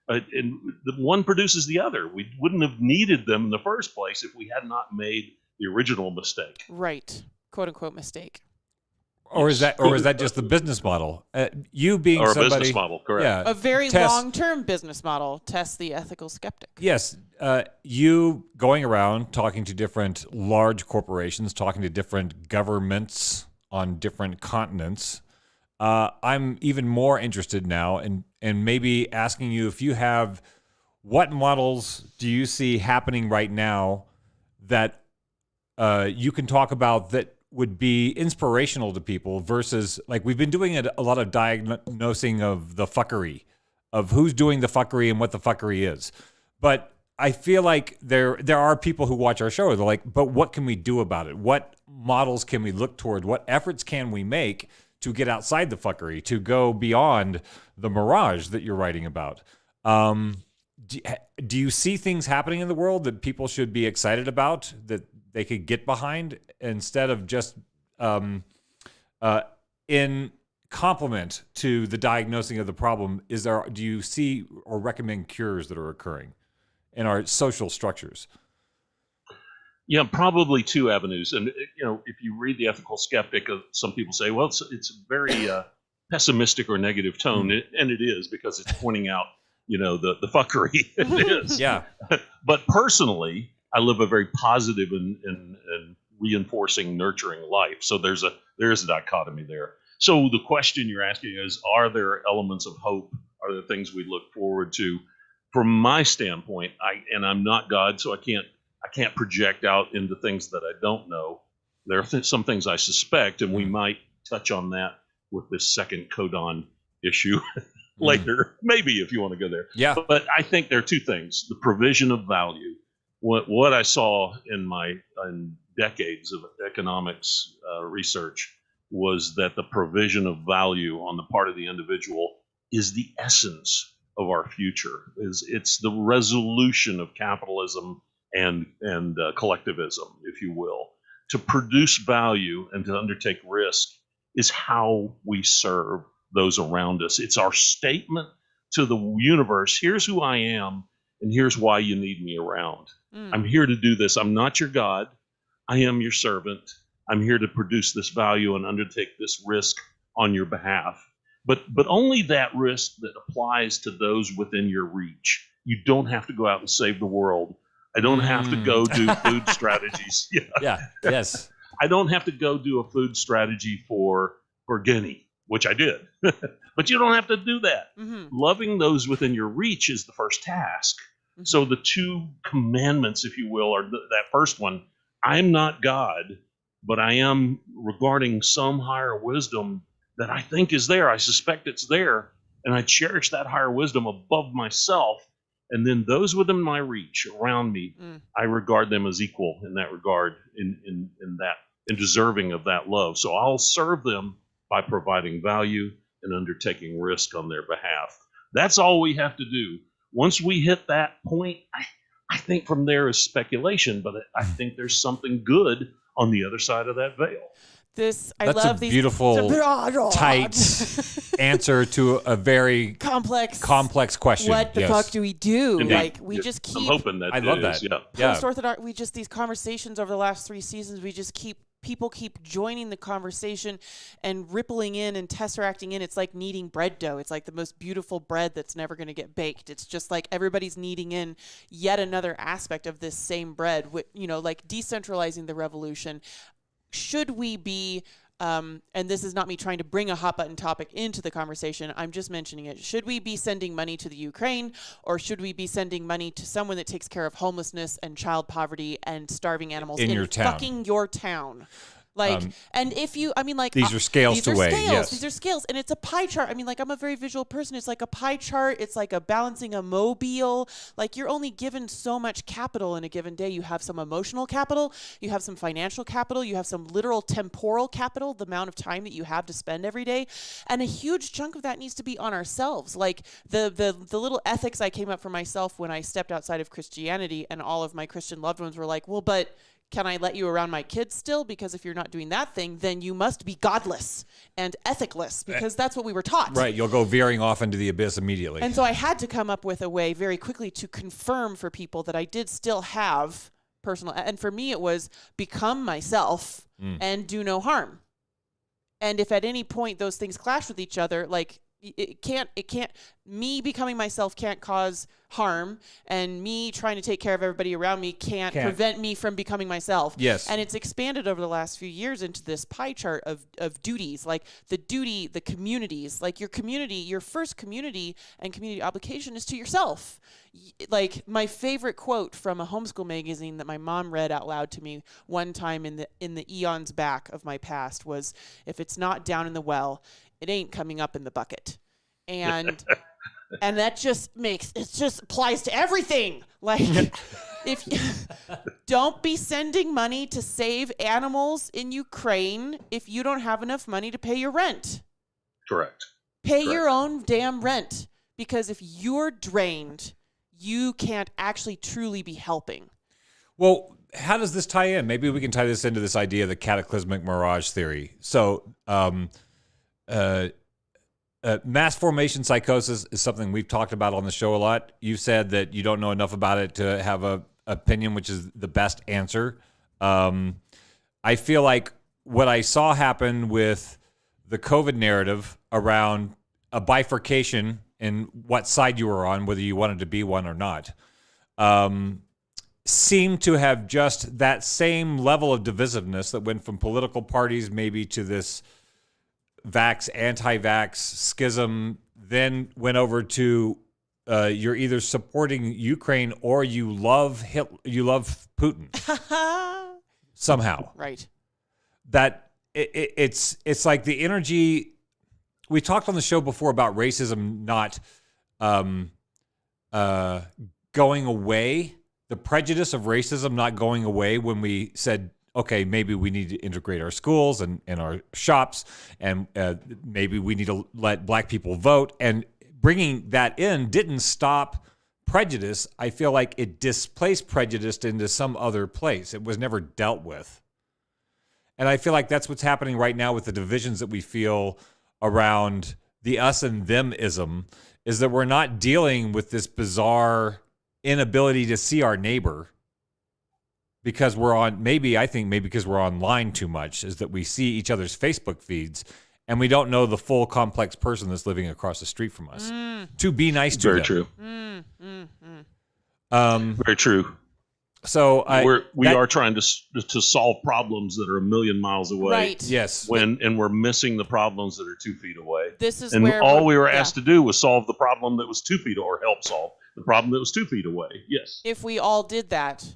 Speaker 13: And the one produces the other. We wouldn't have needed them in the first place if we had not made the original mistake.
Speaker 11: Right. Quote unquote mistake.
Speaker 12: Or is that just the business model? You being
Speaker 13: or a
Speaker 12: somebody,
Speaker 13: business model, correct?
Speaker 12: Yeah,
Speaker 11: A very
Speaker 12: Tess,
Speaker 11: long-term business model. Test the ethical skeptic.
Speaker 12: Yes, you going around talking to different large corporations, talking to different governments on different continents. I'm even more interested now in maybe asking you if you have, what models do you see happening right now that you can talk about that would be inspirational to people versus, like, we've been doing a lot of diagnosing of the fuckery, of who's doing the fuckery and what the fuckery is. But I feel like there are people who watch our show, they're like, but what can we do about it? What models can we look toward? What efforts can we make to get outside the fuckery, to go beyond the mirage that you're writing about? Do you see things happening in the world that people should be excited about, that they could get behind, instead of just in complement to the diagnosing of the problem? Do you see or recommend cures that are occurring in our social structures?
Speaker 13: Yeah, probably 2 avenues. And if you read the Ethical Skeptic, some people say, well, it's a very pessimistic or negative tone, and it is, because it's pointing out the fuckery. It is.
Speaker 12: Yeah.
Speaker 13: But personally, I live a very positive and reinforcing, nurturing life. So there is a dichotomy there. So the question you're asking is, are there elements of hope? Are there things we look forward to? From my standpoint, I'm not God, so I can't project out into things that I don't know. There are some things I suspect, and we might touch on that with this second codon issue later, maybe, if you want to go there.
Speaker 12: Yeah.
Speaker 13: But I think there are 2 things: the provision of value. What I saw in decades of economics research was that the provision of value on the part of the individual is the essence of our future. It's the resolution of capitalism and collectivism, if you will. To produce value and to undertake risk is how we serve those around us. It's our statement to the universe: here's who I am, and here's why you need me around. I'm here to do this. I'm not your God. I am your servant. I'm here to produce this value and undertake this risk on your behalf. But only that risk that applies to those within your reach. You don't have to go out and save the world. I don't have to go do food strategies.
Speaker 12: Yeah. Yes.
Speaker 13: I don't have to go do a food strategy for Guinea. which I did. But you don't have to do that.
Speaker 11: Mm-hmm.
Speaker 13: Loving those within your reach is the first task.
Speaker 11: Mm-hmm.
Speaker 13: So the two commandments, if you will, are that first one, I'm not God, but I am regarding some higher wisdom that I think is there. I suspect it's there, and I cherish that higher wisdom above myself. And then those within my reach around me, I regard them as equal in that regard, in that, and deserving of that love. So I'll serve them by providing value and undertaking risk on their behalf. That's all we have to do. Once we hit that point, I think from there is speculation, but I think there's something good on the other side of that veil.
Speaker 11: That's
Speaker 12: a beautiful, tight answer to a very complex question.
Speaker 11: What the fuck do we do?
Speaker 13: Indeed.
Speaker 11: Like, we just keep.
Speaker 13: I'm hoping that
Speaker 12: I love that.
Speaker 13: Yeah.
Speaker 11: Post-Orthodox, these conversations over the last 3 seasons, people keep joining the conversation and rippling in and tesseracting in. It's like kneading bread dough. It's like the most beautiful bread that's never going to get baked. It's just like everybody's kneading in yet another aspect of this same bread, like decentralizing the revolution. Should we be, and this is not me trying to bring a hot button topic into the conversation, I'm just mentioning it. Should we be sending money to the Ukraine, or should we be sending money to someone that takes care of homelessness and child poverty and starving animals
Speaker 12: in your town?
Speaker 11: Fucking your town. Like, and if you,
Speaker 12: these are scales to weigh. Yes.
Speaker 11: These are scales, and it's a pie chart. I'm a very visual person. It's like a pie chart. It's like a balancing a mobile. Like, you're only given so much capital in a given day. You have some emotional capital, you have some financial capital, you have some literal temporal capital, the amount of time that you have to spend every day, and a huge chunk of that needs to be on ourselves. Like the little ethics I came up for myself when I stepped outside of Christianity, and all of my Christian loved ones were like, well, but can I let you around my kids still? Because if you're not doing that thing, then you must be godless and ethicless, because that's what we were taught.
Speaker 12: Right. You'll go veering off into the abyss immediately.
Speaker 11: And so I had to come up with a way very quickly to confirm for people that I did still have personal. And for me, it was become myself and do no harm. And if at any point those things clash with each other, like, it can't, me becoming myself can't cause harm, and me trying to take care of everybody around me can't prevent me from becoming myself.
Speaker 12: Yes.
Speaker 11: And it's expanded over the last few years into this pie chart of duties, like the communities, like your community, your first community and community obligation is to yourself. Like, my favorite quote from a homeschool magazine that my mom read out loud to me one time in the eons back of my past was, if it's not down in the well, it ain't coming up in the bucket. And and that just applies to everything. Like, if you don't be sending money to save animals in Ukraine if you don't have enough money to pay your rent.
Speaker 13: Correct.
Speaker 11: Pay your own damn rent, because if you're drained, you can't actually truly be helping.
Speaker 12: Well, how does this tie in? Maybe we can tie this into this idea of the cataclysmic mirage theory. So, mass formation psychosis is something we've talked about on the show a lot. You said that you don't know enough about it to have a opinion, which is the best answer. I feel like what I saw happen with the COVID narrative around a bifurcation in what side you were on, whether you wanted to be one or not, seemed to have just that same level of divisiveness that went from political parties maybe to this vax, anti-vax schism, then went over to you're either supporting Ukraine or you love Putin somehow.
Speaker 11: Right.
Speaker 12: That it's like the energy. We talked on the show before about racism not going away, the prejudice of racism not going away when we said, okay, maybe we need to integrate our schools and our shops, and maybe we need to let black people vote. And bringing that in didn't stop prejudice. I feel like it displaced prejudice into some other place. It was never dealt with. And I feel like that's what's happening right now with the divisions that we feel around the us and them-ism, is that we're not dealing with this bizarre inability to see our neighbor because we're on, maybe because we're online too much, is that we see each other's Facebook feeds and we don't know the full complex person that's living across the street from us to be nice to them.
Speaker 13: Very true. Very true.
Speaker 12: So
Speaker 13: we are trying to solve problems that are a million miles away.
Speaker 11: Right.
Speaker 12: Yes.
Speaker 13: And we're missing the problems that are 2 feet away.
Speaker 11: This is
Speaker 13: and
Speaker 11: where
Speaker 13: all we were asked to do was solve the problem that was 2 feet, or help solve the problem that was 2 feet away. Yes.
Speaker 11: If we all did that.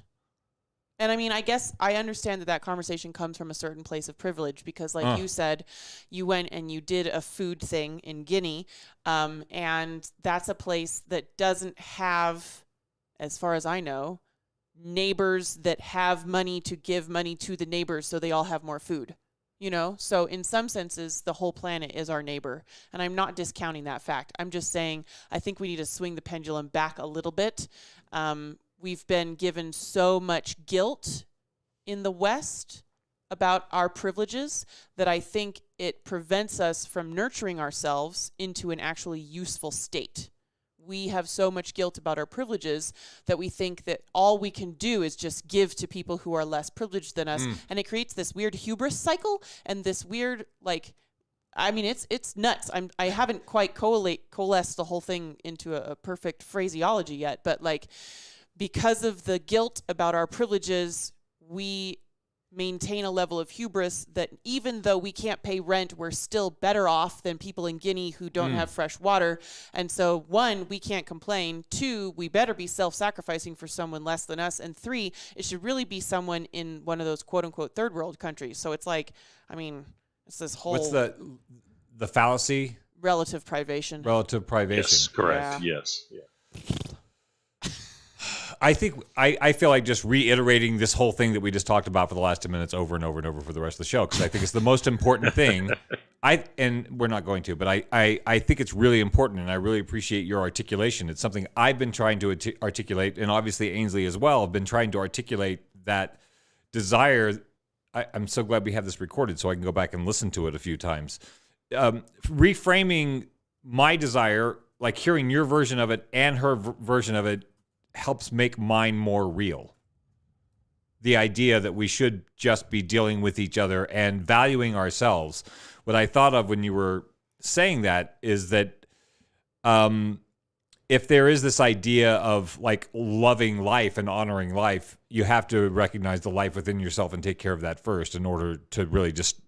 Speaker 11: And I mean, I guess I understand that conversation comes from a certain place of privilege because, like you said, you went and you did a food thing in Guinea, and that's a place that doesn't have, as far as I know, neighbors that have money to give money to the neighbors so they all have more food. So in some senses, the whole planet is our neighbor. And I'm not discounting that fact. I'm just saying I think we need to swing the pendulum back a little bit. We've been given so much guilt in the West about our privileges that I think it prevents us from nurturing ourselves into an actually useful state. We have so much guilt about our privileges that we think that all we can do is just give to people who are less privileged than us. And it creates this weird hubris cycle and this weird, it's nuts. I haven't quite coalesced the whole thing into a perfect phraseology yet, but because of the guilt about our privileges, we maintain a level of hubris that even though we can't pay rent, we're still better off than people in Guinea who don't have fresh water. And so 1, we can't complain. 2, we better be self-sacrificing for someone less than us. And 3, it should really be someone in one of those quote unquote third world countries. So it's it's this whole...
Speaker 12: What's the fallacy?
Speaker 11: Relative privation.
Speaker 12: Relative privation.
Speaker 13: Yes, correct.
Speaker 11: Yeah.
Speaker 13: Yes. Yeah.
Speaker 12: I think I feel like just reiterating this whole thing that we just talked about for the last 10 minutes over and over and over for the rest of the show, because I think it's the most important thing. And we're not going to, but I think it's really important, and I really appreciate your articulation. It's something I've been trying to articulate, and obviously Ainsley as well have been trying to articulate that desire. I'm so glad we have this recorded so I can go back and listen to it a few times. Reframing my desire, like hearing your version of it and her version of it, helps make mine more real. The idea that we should just be dealing with each other and valuing ourselves. What I thought of when you were saying that is that if there is this idea of loving life and honoring life, you have to recognize the life within yourself and take care of that first in order to really just,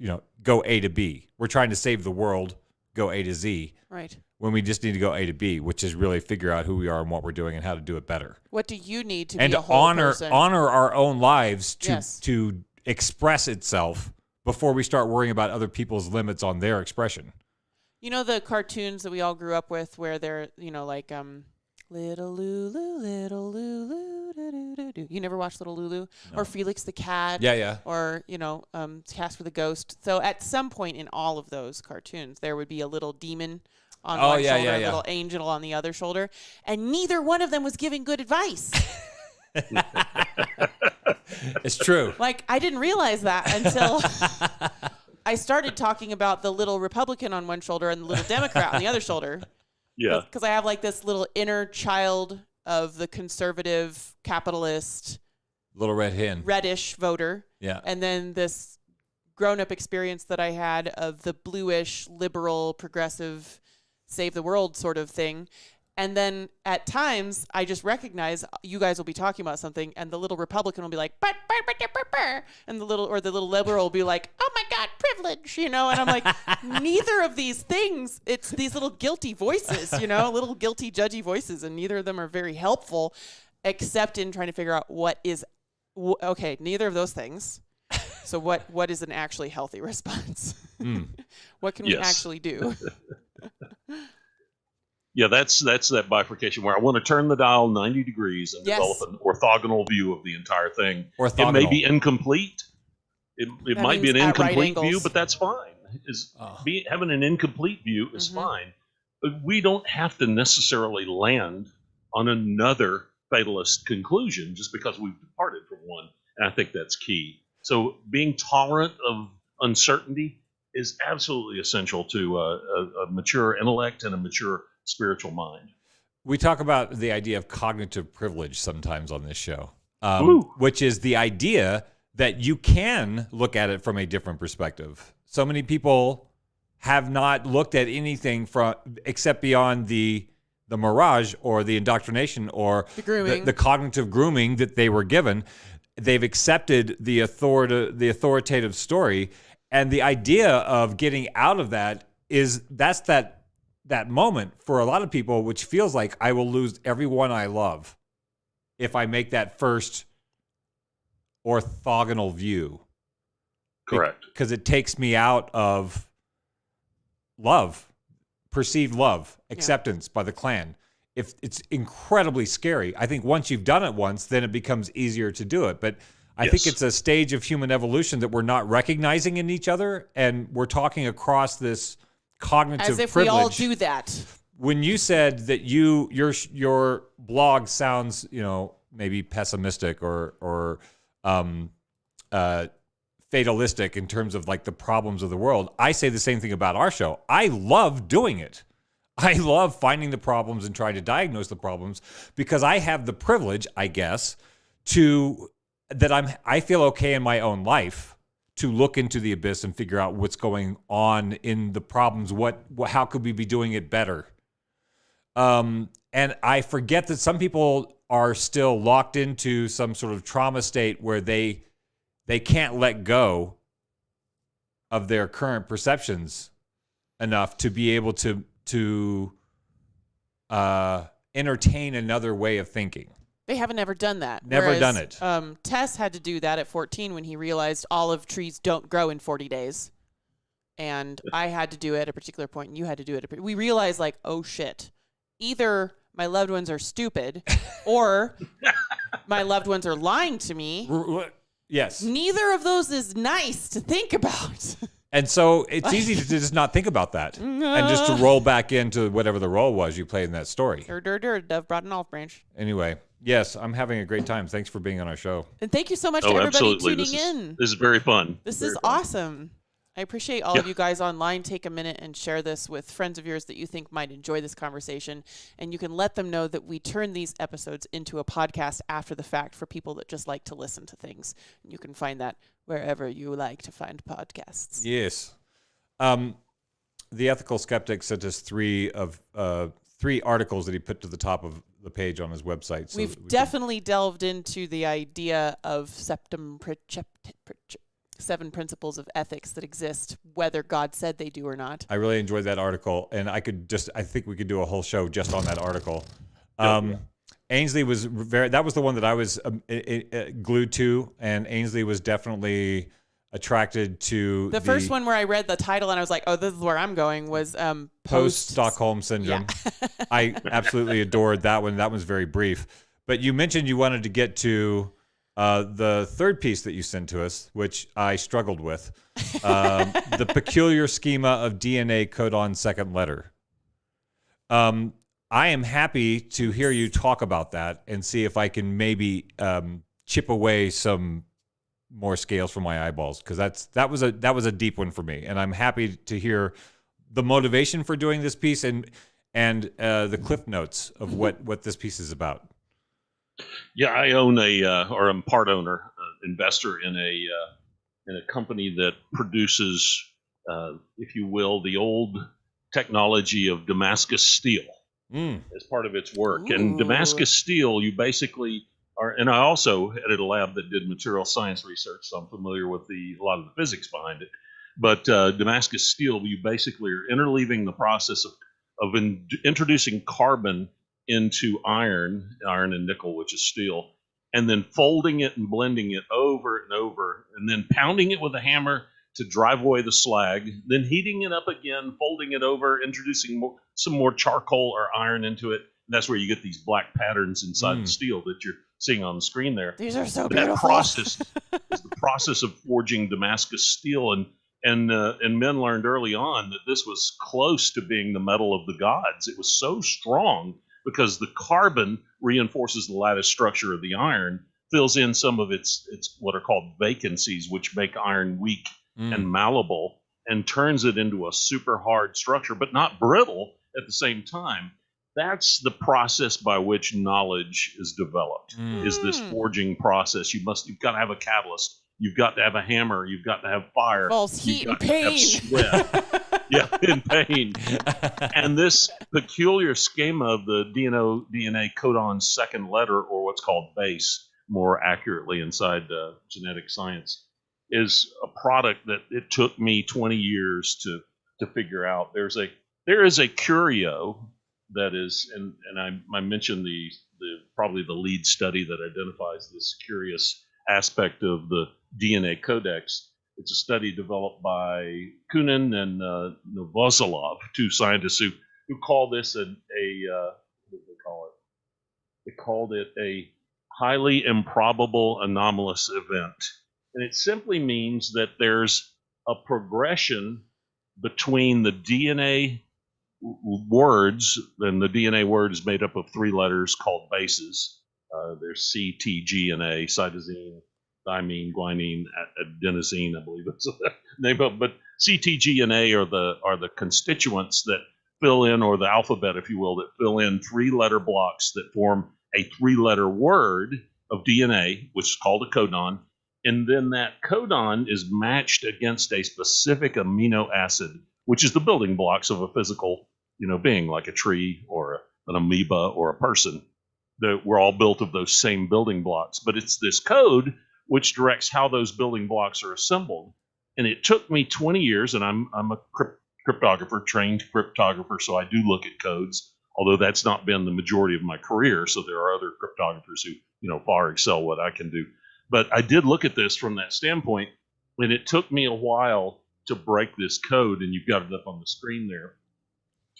Speaker 12: go A to B. We're trying to save the world, go A to Z.
Speaker 11: Right.
Speaker 12: When we just need to go A to B, which is really figure out who we are and what we're doing and how to do it better.
Speaker 11: What do you need to
Speaker 12: and
Speaker 11: be a whole person?
Speaker 12: And honor our own lives
Speaker 11: Yes.
Speaker 12: to express itself before we start worrying about other people's limits on their expression.
Speaker 11: The cartoons that we all grew up with where they're, Little Lulu, Little Lulu, do-do-do-do. You never watched Little Lulu?
Speaker 12: No.
Speaker 11: Or Felix the Cat?
Speaker 12: Yeah.
Speaker 11: Or, Casper the Ghost. So at some point in all of those cartoons, there would be a little demon on one shoulder, a little angel on the other shoulder, and neither one of them was giving good advice.
Speaker 12: It's true.
Speaker 11: I didn't realize that until I started talking about the little Republican on one shoulder and the little Democrat on the other shoulder.
Speaker 13: Yeah.
Speaker 11: Because I have this little inner child of the conservative, capitalist,
Speaker 12: little red hen,
Speaker 11: reddish voter.
Speaker 12: Yeah.
Speaker 11: And then this grown-up experience that I had of the bluish, liberal, progressive, save the world sort of thing. And then at times I just recognize you guys will be talking about something and the little Republican will be like, and the little liberal will be like, oh my God, privilege, and I'm like, neither of these things, it's these little guilty voices, little guilty, judgy voices, and neither of them are very helpful except in trying to figure out what is, okay, neither of those things. So what is an actually healthy response? What can we actually do?
Speaker 13: Yeah, that's that bifurcation where I want to turn the dial 90 degrees and develop an orthogonal view of the entire thing.
Speaker 12: Orthogonal.
Speaker 13: It may be incomplete. It might be an incomplete view, but that's fine. Having an incomplete view is fine. But we don't have to necessarily land on another fatalist conclusion just because we've departed from one. And I think that's key. So being tolerant of uncertainty is absolutely essential to a mature intellect and a mature spiritual mind.
Speaker 12: We talk about the idea of cognitive privilege sometimes on this show, which is the idea that you can look at it from a different perspective. So many people have not looked at anything except beyond the the mirage or the indoctrination or
Speaker 11: The grooming.
Speaker 12: the cognitive grooming that they were given. They've accepted the authoritative story, and the idea of getting out of that that's that moment for a lot of people, which feels like I will lose everyone I love if I make that first orthogonal view.
Speaker 13: Correct.
Speaker 12: Because it takes me out of love, perceived love, acceptance by the clan. If it's incredibly scary. I think once you've done it once, then it becomes easier to do it. But I think it's a stage of human evolution that we're not recognizing in each other, and we're talking across this cognitive
Speaker 11: As if
Speaker 12: privilege.
Speaker 11: we all do that.
Speaker 12: When you said that your blog sounds, maybe pessimistic or fatalistic in terms of like the problems of the world, I say the same thing about our show. I love doing it. I love finding the problems and trying to diagnose the problems because I have the privilege, I guess, I feel okay in my own life to look into the abyss and figure out what's going on in the problems. How could we be doing it better? And I forget that some people are still locked into some sort of trauma state where they can't let go of their current perceptions enough to be able to entertain another way of thinking.
Speaker 11: They haven't ever done that.
Speaker 12: Never done it.
Speaker 11: Tess had to do that at 14 when he realized olive trees don't grow in 40 days. And I had to do it at a particular point, and you had to do it. We realized, like, oh, shit. Either my loved ones are stupid or my loved ones are lying to me.
Speaker 12: Yes.
Speaker 11: Neither of those is nice to think about.
Speaker 12: And so it's easy to just not think about that and just to roll back into whatever the role was you played in that story.
Speaker 11: Dove brought an olive branch.
Speaker 12: Anyway, yes, I'm having a great time. Thanks for being on our show.
Speaker 11: And thank you so much to everybody tuning in.
Speaker 13: This is very fun.
Speaker 11: This is awesome. I appreciate all of you guys online. Take a minute and share this with friends of yours that you think might enjoy this conversation. And you can let them know that we turn these episodes into a podcast after the fact for people that just like to listen to things. You can find that wherever you like to find podcasts.
Speaker 12: Yes. The Ethical Skeptic sent us three articles that he put to the top of the page on his website. So
Speaker 11: We've definitely delved into the idea of seven principles of ethics that exist, whether God said they do or not.
Speaker 12: I really enjoyed that article, and I think we could do a whole show just on that article. Ainsley was that was the one that I was glued to, and Ainsley was definitely attracted to
Speaker 11: the first one where I read the title and I was like, oh, this is where I'm going, was
Speaker 12: post-Stockholm syndrome. Yeah. I absolutely adored that one. That was very brief. But you mentioned you wanted to get to the third piece that you sent to us, which I struggled with, the peculiar schema of DNA codon second letter. I am happy to hear you talk about that and see if I can maybe chip away some more scales from my eyeballs, because that was a deep one for me, and I'm happy to hear the motivation for doing this piece and the cliff notes of what this piece is about.
Speaker 13: Yeah, I own or I'm part owner, investor in a company that produces, if you will, the old technology of Damascus steel as part of its work.
Speaker 11: Ooh.
Speaker 13: And Damascus steel, you basically are, and I also headed a lab that did material science research, so I'm familiar with a lot of the physics behind it. But Damascus steel, you basically are interleaving the process of introducing carbon into iron and nickel, which is steel, and then folding it and blending it over and over, and then pounding it with a hammer to drive away the slag, then heating it up again, folding it over, introducing some more charcoal or iron into it. And that's where you get these black patterns inside the steel that you're seeing on the screen there.
Speaker 11: These are so
Speaker 13: But
Speaker 11: beautiful.
Speaker 13: that process is the process of forging Damascus steel, and men learned early on that this was close to being the metal of the gods. It was so strong because the carbon reinforces the lattice structure of the iron, fills in some of its what are called vacancies, which make iron weak and malleable, and turns it into a super hard structure, but not brittle at the same time. That's the process by which knowledge is developed, is this forging process. You've got to have a catalyst. You've got to have a hammer. You've got to have fire.
Speaker 11: False heat and
Speaker 13: You've got to have
Speaker 11: pain.
Speaker 13: sweat. Yeah, in pain. And this peculiar schema of the DNA codon's second letter, or what's called base, more accurately inside genetic science, is a product that it took me 20 years to figure out. There is a curio that is, and I mentioned the probably the lead study that identifies this curious aspect of the DNA codex. It's a study developed by Kunin and Novozolov, two scientists who call this what did they call it? They called it a highly improbable anomalous event. And it simply means that there's a progression between the DNA words, and the DNA word is made up of three letters called bases. There's C, T, G, and A, cytosine, thymine, guanine, adenosine, I believe it's the name of it. But C, T, G, and A are the constituents that fill in, or the alphabet, if you will, that fill in three-letter blocks that form a three-letter word of DNA, which is called a codon. And then that codon is matched against a specific amino acid, which is the building blocks of a physical, being, like a tree or an amoeba or a person. We're all built of those same building blocks. But it's this code which directs how those building blocks are assembled. And it took me 20 years, and I'm a cryptographer, trained cryptographer, so I do look at codes, although that's not been the majority of my career. So there are other cryptographers who, far excel what I can do. But I did look at this from that standpoint, and it took me a while to break this code, and you've got it up on the screen there.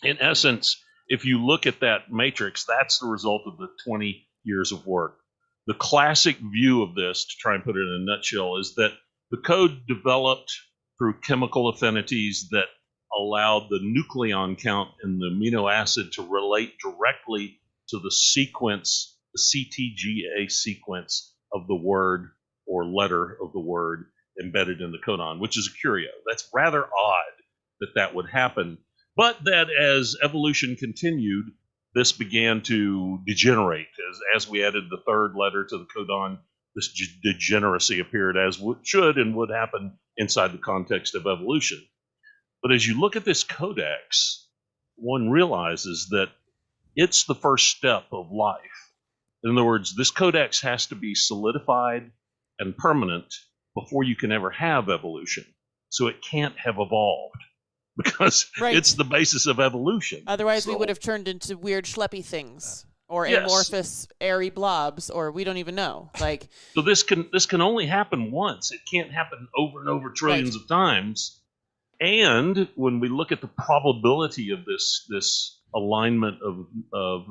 Speaker 13: In essence, if you look at that matrix, that's the result of the 20 years of work. The classic view of this, to try and put it in a nutshell, is that the code developed through chemical affinities that allowed the nucleon count in the amino acid to relate directly to the sequence, the CTGA sequence of the word or letter of the word embedded in the codon, which is a curio. That's rather odd that would happen. But that as evolution continued, this began to degenerate. As we added the third letter to the codon, this degeneracy appeared, as should and would happen inside the context of evolution. But as you look at this codex, one realizes that it's the first step of life. In other words, this codex has to be solidified and permanent before you can ever have evolution. So it can't have evolved because it's the basis of evolution.
Speaker 11: Otherwise, we would have turned into weird schleppy things or amorphous, airy blobs, or we don't even know. So
Speaker 13: this can only happen once. It can't happen over and over trillions of times. And when we look at the probability of this alignment of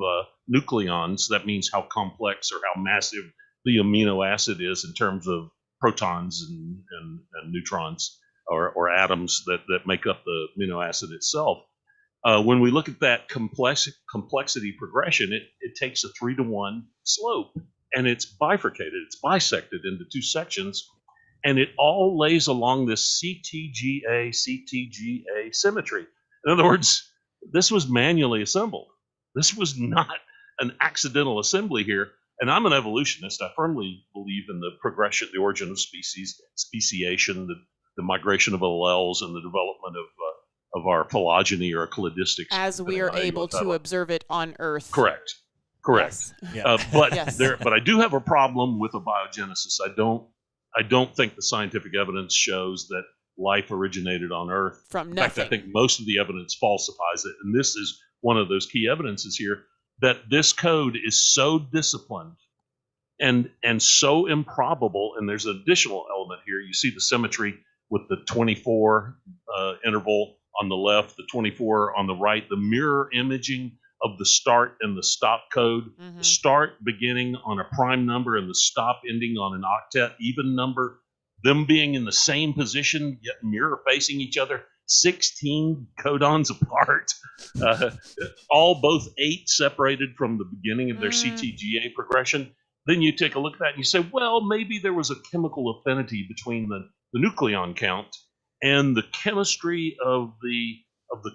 Speaker 13: nucleons, that means how complex or how massive the amino acid is in terms of protons and neutrons or atoms that make up the amino acid itself. When we look at that complexity progression, it takes a 3-to-1 slope, and it's bifurcated, it's bisected into two sections, and it all lays along this CTGA symmetry. In other words, this was manually assembled. This was not an accidental assembly here. And I'm an evolutionist. I firmly believe in the progression, the origin of species, speciation, the migration of alleles, and the development of our phylogeny or cladistic.
Speaker 11: As we are able to observe it on Earth.
Speaker 13: Correct. Yes. But I do have a problem with abiogenesis. I don't think the scientific evidence shows that life originated on Earth.
Speaker 11: From nothing.
Speaker 13: In fact, I think most of the evidence falsifies it. And this is one of those key evidences here, that this code is so disciplined and so improbable. And there's an additional element here. You see the symmetry with the 24 interval on the left, the 24 on the right, the mirror imaging of the start and the stop code, the start beginning on a prime number and the stop ending on an octet even number, them being in the same position, yet mirror facing each other, 16 codons apart, both 8 separated from the beginning of their CTGA progression. Then you take a look at that and you say, well, maybe there was a chemical affinity between the nucleon count and the chemistry of the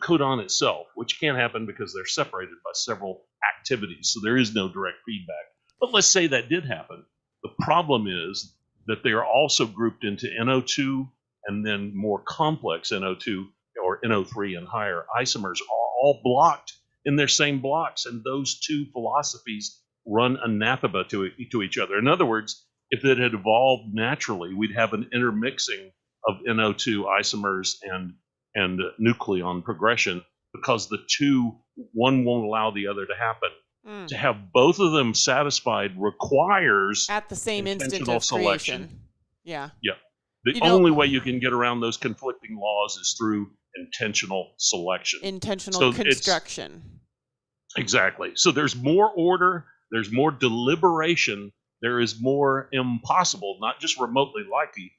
Speaker 13: codon itself, which can't happen because they're separated by several activities. So there is no direct feedback. But let's say that did happen. The problem is that they are also grouped into NO2 and then more complex NO2 or NO3 and higher isomers are all blocked in their same blocks, and those two philosophies run anathema to each other. In other words, if it had evolved naturally, we'd have an intermixing of NO2 isomers and nucleon progression, because the two, one won't allow the other to happen. To have both of them satisfied requires
Speaker 11: at the same instant of
Speaker 13: selection.
Speaker 11: Creation. Yeah.
Speaker 13: Yeah. The only way you can get around those conflicting laws is through intentional selection.
Speaker 11: Intentional construction.
Speaker 13: Exactly. So there's more order, there's more deliberation, there is more impossible, not just remotely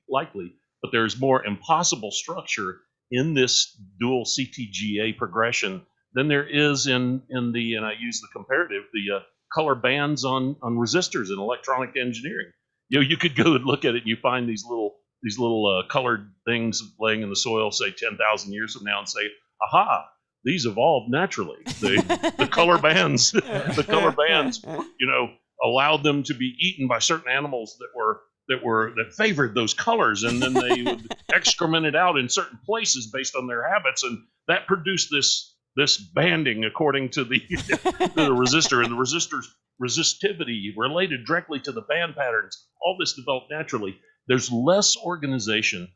Speaker 13: likely, but there's more impossible structure in this dual CTGA progression than there is in the, and I use the comparative, the color bands on resistors in electronic engineering. You could go and look at it and you find these little colored things laying in the soil, say 10,000 years from now, and say, aha, these evolved naturally. The color bands, allowed them to be eaten by certain animals that favored those colors, and then they would excrement it out in certain places based on their habits, and that produced this banding according to the resistor, and the resistor's resistivity related directly to the band patterns. All this developed naturally. There's less organization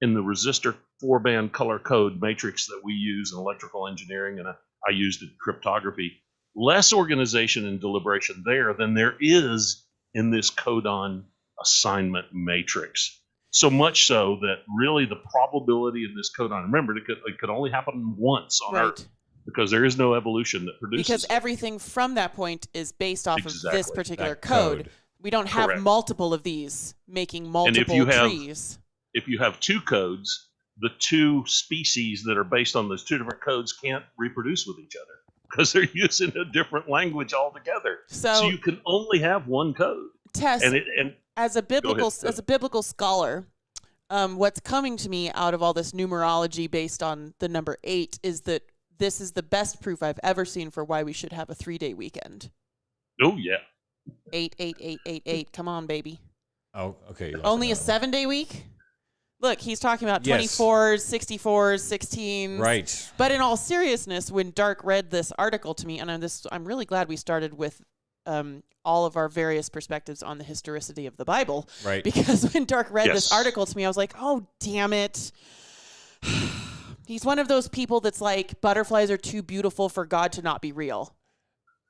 Speaker 13: in the resistor 4-band color code matrix that we use in electrical engineering, and I used in cryptography. Less organization and deliberation there than there is in this codon assignment matrix. So much so that really the probability of this codon, remember, it could only happen once on Earth, because there is no evolution that produces.
Speaker 11: Because everything from that point is based off of this particular code. We don't have multiple of these making multiple trees.
Speaker 13: If you have two codes, the two species that are based on those two different codes can't reproduce with each other because they're using a different language altogether. So you can only have one code.
Speaker 11: Tess, as a biblical scholar, what's coming to me out of all this numerology based on the number 8 is that this is the best proof I've ever seen for why we should have a 3-day weekend.
Speaker 13: Oh, yeah.
Speaker 11: 8, 8, 8, 8, 8. Come on, baby.
Speaker 12: Oh, okay.
Speaker 11: Only a 7-day week? Look, he's talking about 24s, 64s, 16s.
Speaker 12: Right.
Speaker 11: But in all seriousness, when Dark read this article to me, and I'm really glad we started with all of our various perspectives on the historicity of the Bible.
Speaker 12: Right.
Speaker 11: Because when Dark read this article to me, I was like, oh, damn it. He's one of those people that's like, butterflies are too beautiful for God to not be real,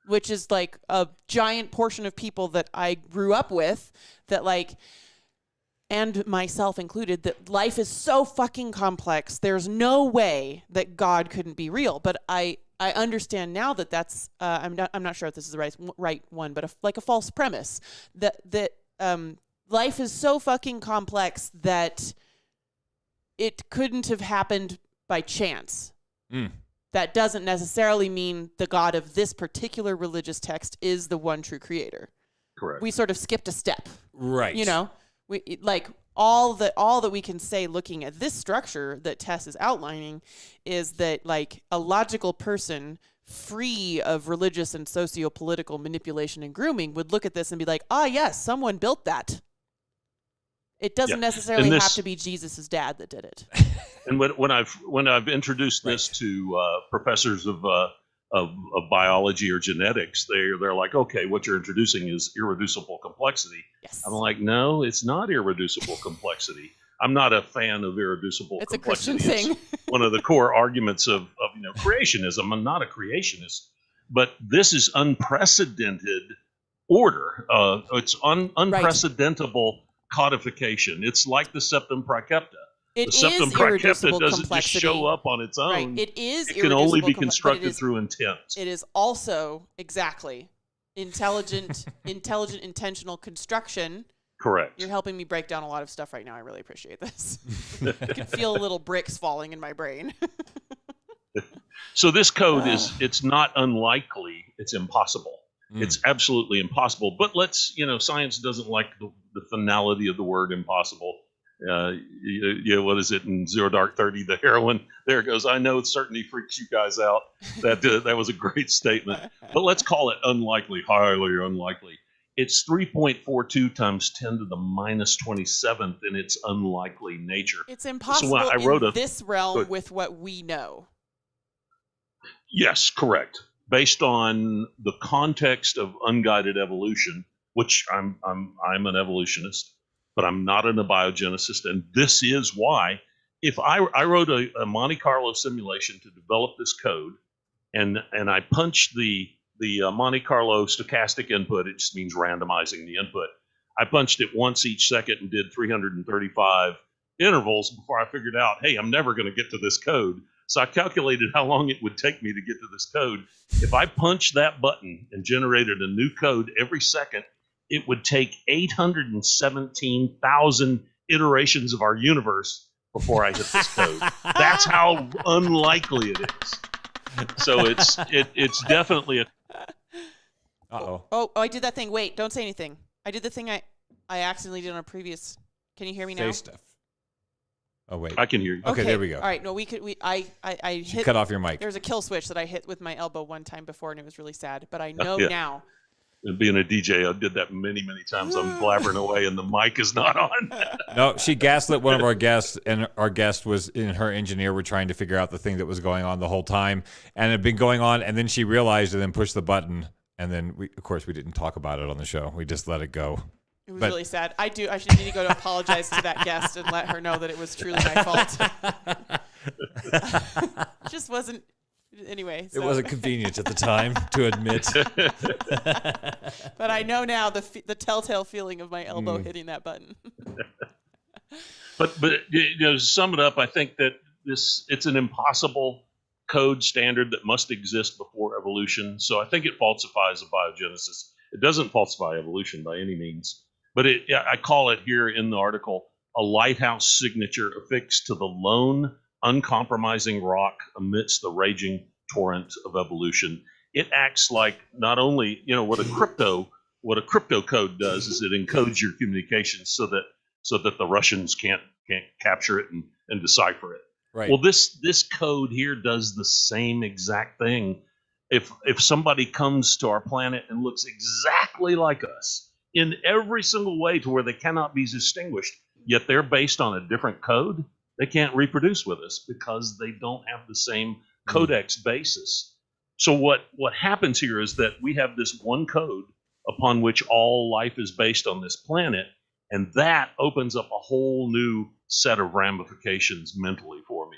Speaker 11: which is like a giant portion of people that I grew up with that like, and myself included, that life is so fucking complex. There's no way that God couldn't be real. But I understand now that that's, I'm not sure if this is the right one, but like a false premise that life is so fucking complex that it couldn't have happened by chance. That doesn't necessarily mean the God of this particular religious text is the one true creator.
Speaker 13: Correct.
Speaker 11: We sort of skipped a step.
Speaker 12: Right.
Speaker 11: You know, we like all that we can say looking at this structure that Tess is outlining is that like a logical person free of religious and socio-political manipulation and grooming would look at this and be like, yes, someone built that. It doesn't necessarily have to be Jesus' dad that did it.
Speaker 13: And when I've introduced this to professors of biology or genetics, they're like, okay, what you're introducing is irreducible complexity.
Speaker 11: Yes.
Speaker 13: I'm like, no, it's not irreducible complexity. I'm not a fan of irreducible complexity.
Speaker 11: It's a Christian thing.
Speaker 13: It's one of the core arguments of creationism. I'm not a creationist, but this is unprecedented order. It's unprecedentable codification. It's like the septum praecepta. The septum praecepta doesn't just show up on its own.
Speaker 11: Right. It is.
Speaker 13: It can only be constructed through intent.
Speaker 11: It is also exactly intelligent, intentional construction.
Speaker 13: Correct.
Speaker 11: You're helping me break down a lot of stuff right now. I really appreciate this. I can feel little bricks falling in my brain.
Speaker 13: So this code it's not unlikely. It's impossible. It's absolutely impossible. But science doesn't like the finality of the word impossible. What is it in Zero Dark 30? The heroine there goes, I know certainty freaks you guys out. That was a great statement. But let's call it unlikely, highly unlikely. it's 3.42 times 10 to the minus 27th in its unlikely nature.
Speaker 11: It's impossible in this realm with what we know.
Speaker 13: Yes, correct. Based on the context of unguided evolution, which I'm an evolutionist, but I'm not an abiogenicist, and this is why. If I wrote a Monte Carlo simulation to develop this code, and I punched the Monte Carlo stochastic input, it just means randomizing the input. I punched it once each second and did 335 intervals before I figured out, hey, I'm never going to get to this code. So I calculated how long it would take me to get to this code. If I punched that button and generated a new code every second, it would take 817,000 iterations of our universe before I hit this code. That's how unlikely it is. So it's definitely a.
Speaker 12: Uh-oh.
Speaker 11: Oh, I did that thing. Wait, don't say anything. I did the thing I accidentally did on a previous. Can you hear me now?
Speaker 12: Say stuff. Oh wait,
Speaker 13: I can hear you.
Speaker 12: Okay, there we go.
Speaker 11: All right, no, I hit.
Speaker 12: Cut off your mic.
Speaker 11: There's a kill switch that I hit with my elbow one time before, and it was really sad. But I know now.
Speaker 13: And being a DJ, I did that many, many times. I'm blabbering away, and the mic is not on.
Speaker 12: No, she gaslit one of our guests, and our guest was in her engineer were trying to figure out the thing that was going on the whole time, and it had been going on, and then she realized and then pushed the button, and then we didn't talk about it on the show. We just let it go.
Speaker 11: It was really sad. I should need to go to apologize to that guest and let her know that it was truly my fault. Just wasn't. Anyway, so.
Speaker 12: It wasn't convenient at the time to admit.
Speaker 11: But I know now the telltale feeling of my elbow hitting that button.
Speaker 13: But to sum it up, I think that it's an impossible code standard that must exist before evolution. So I think it falsifies abiogenesis. It doesn't falsify evolution by any means. But I call it here in the article a lighthouse signature affixed to the lone, uncompromising rock amidst the raging torrent of evolution. It acts like not only what a crypto code does is it encodes your communications so that the Russians can't capture it and decipher it.
Speaker 12: Right.
Speaker 13: Well, this code here does the same exact thing. If somebody comes to our planet and looks exactly like us in every single way to where they cannot be distinguished, yet they're based on a different code, they can't reproduce with us because they don't have the same codex basis. So what happens here is that we have this one code upon which all life is based on this planet, and that opens up a whole new set of ramifications mentally for me.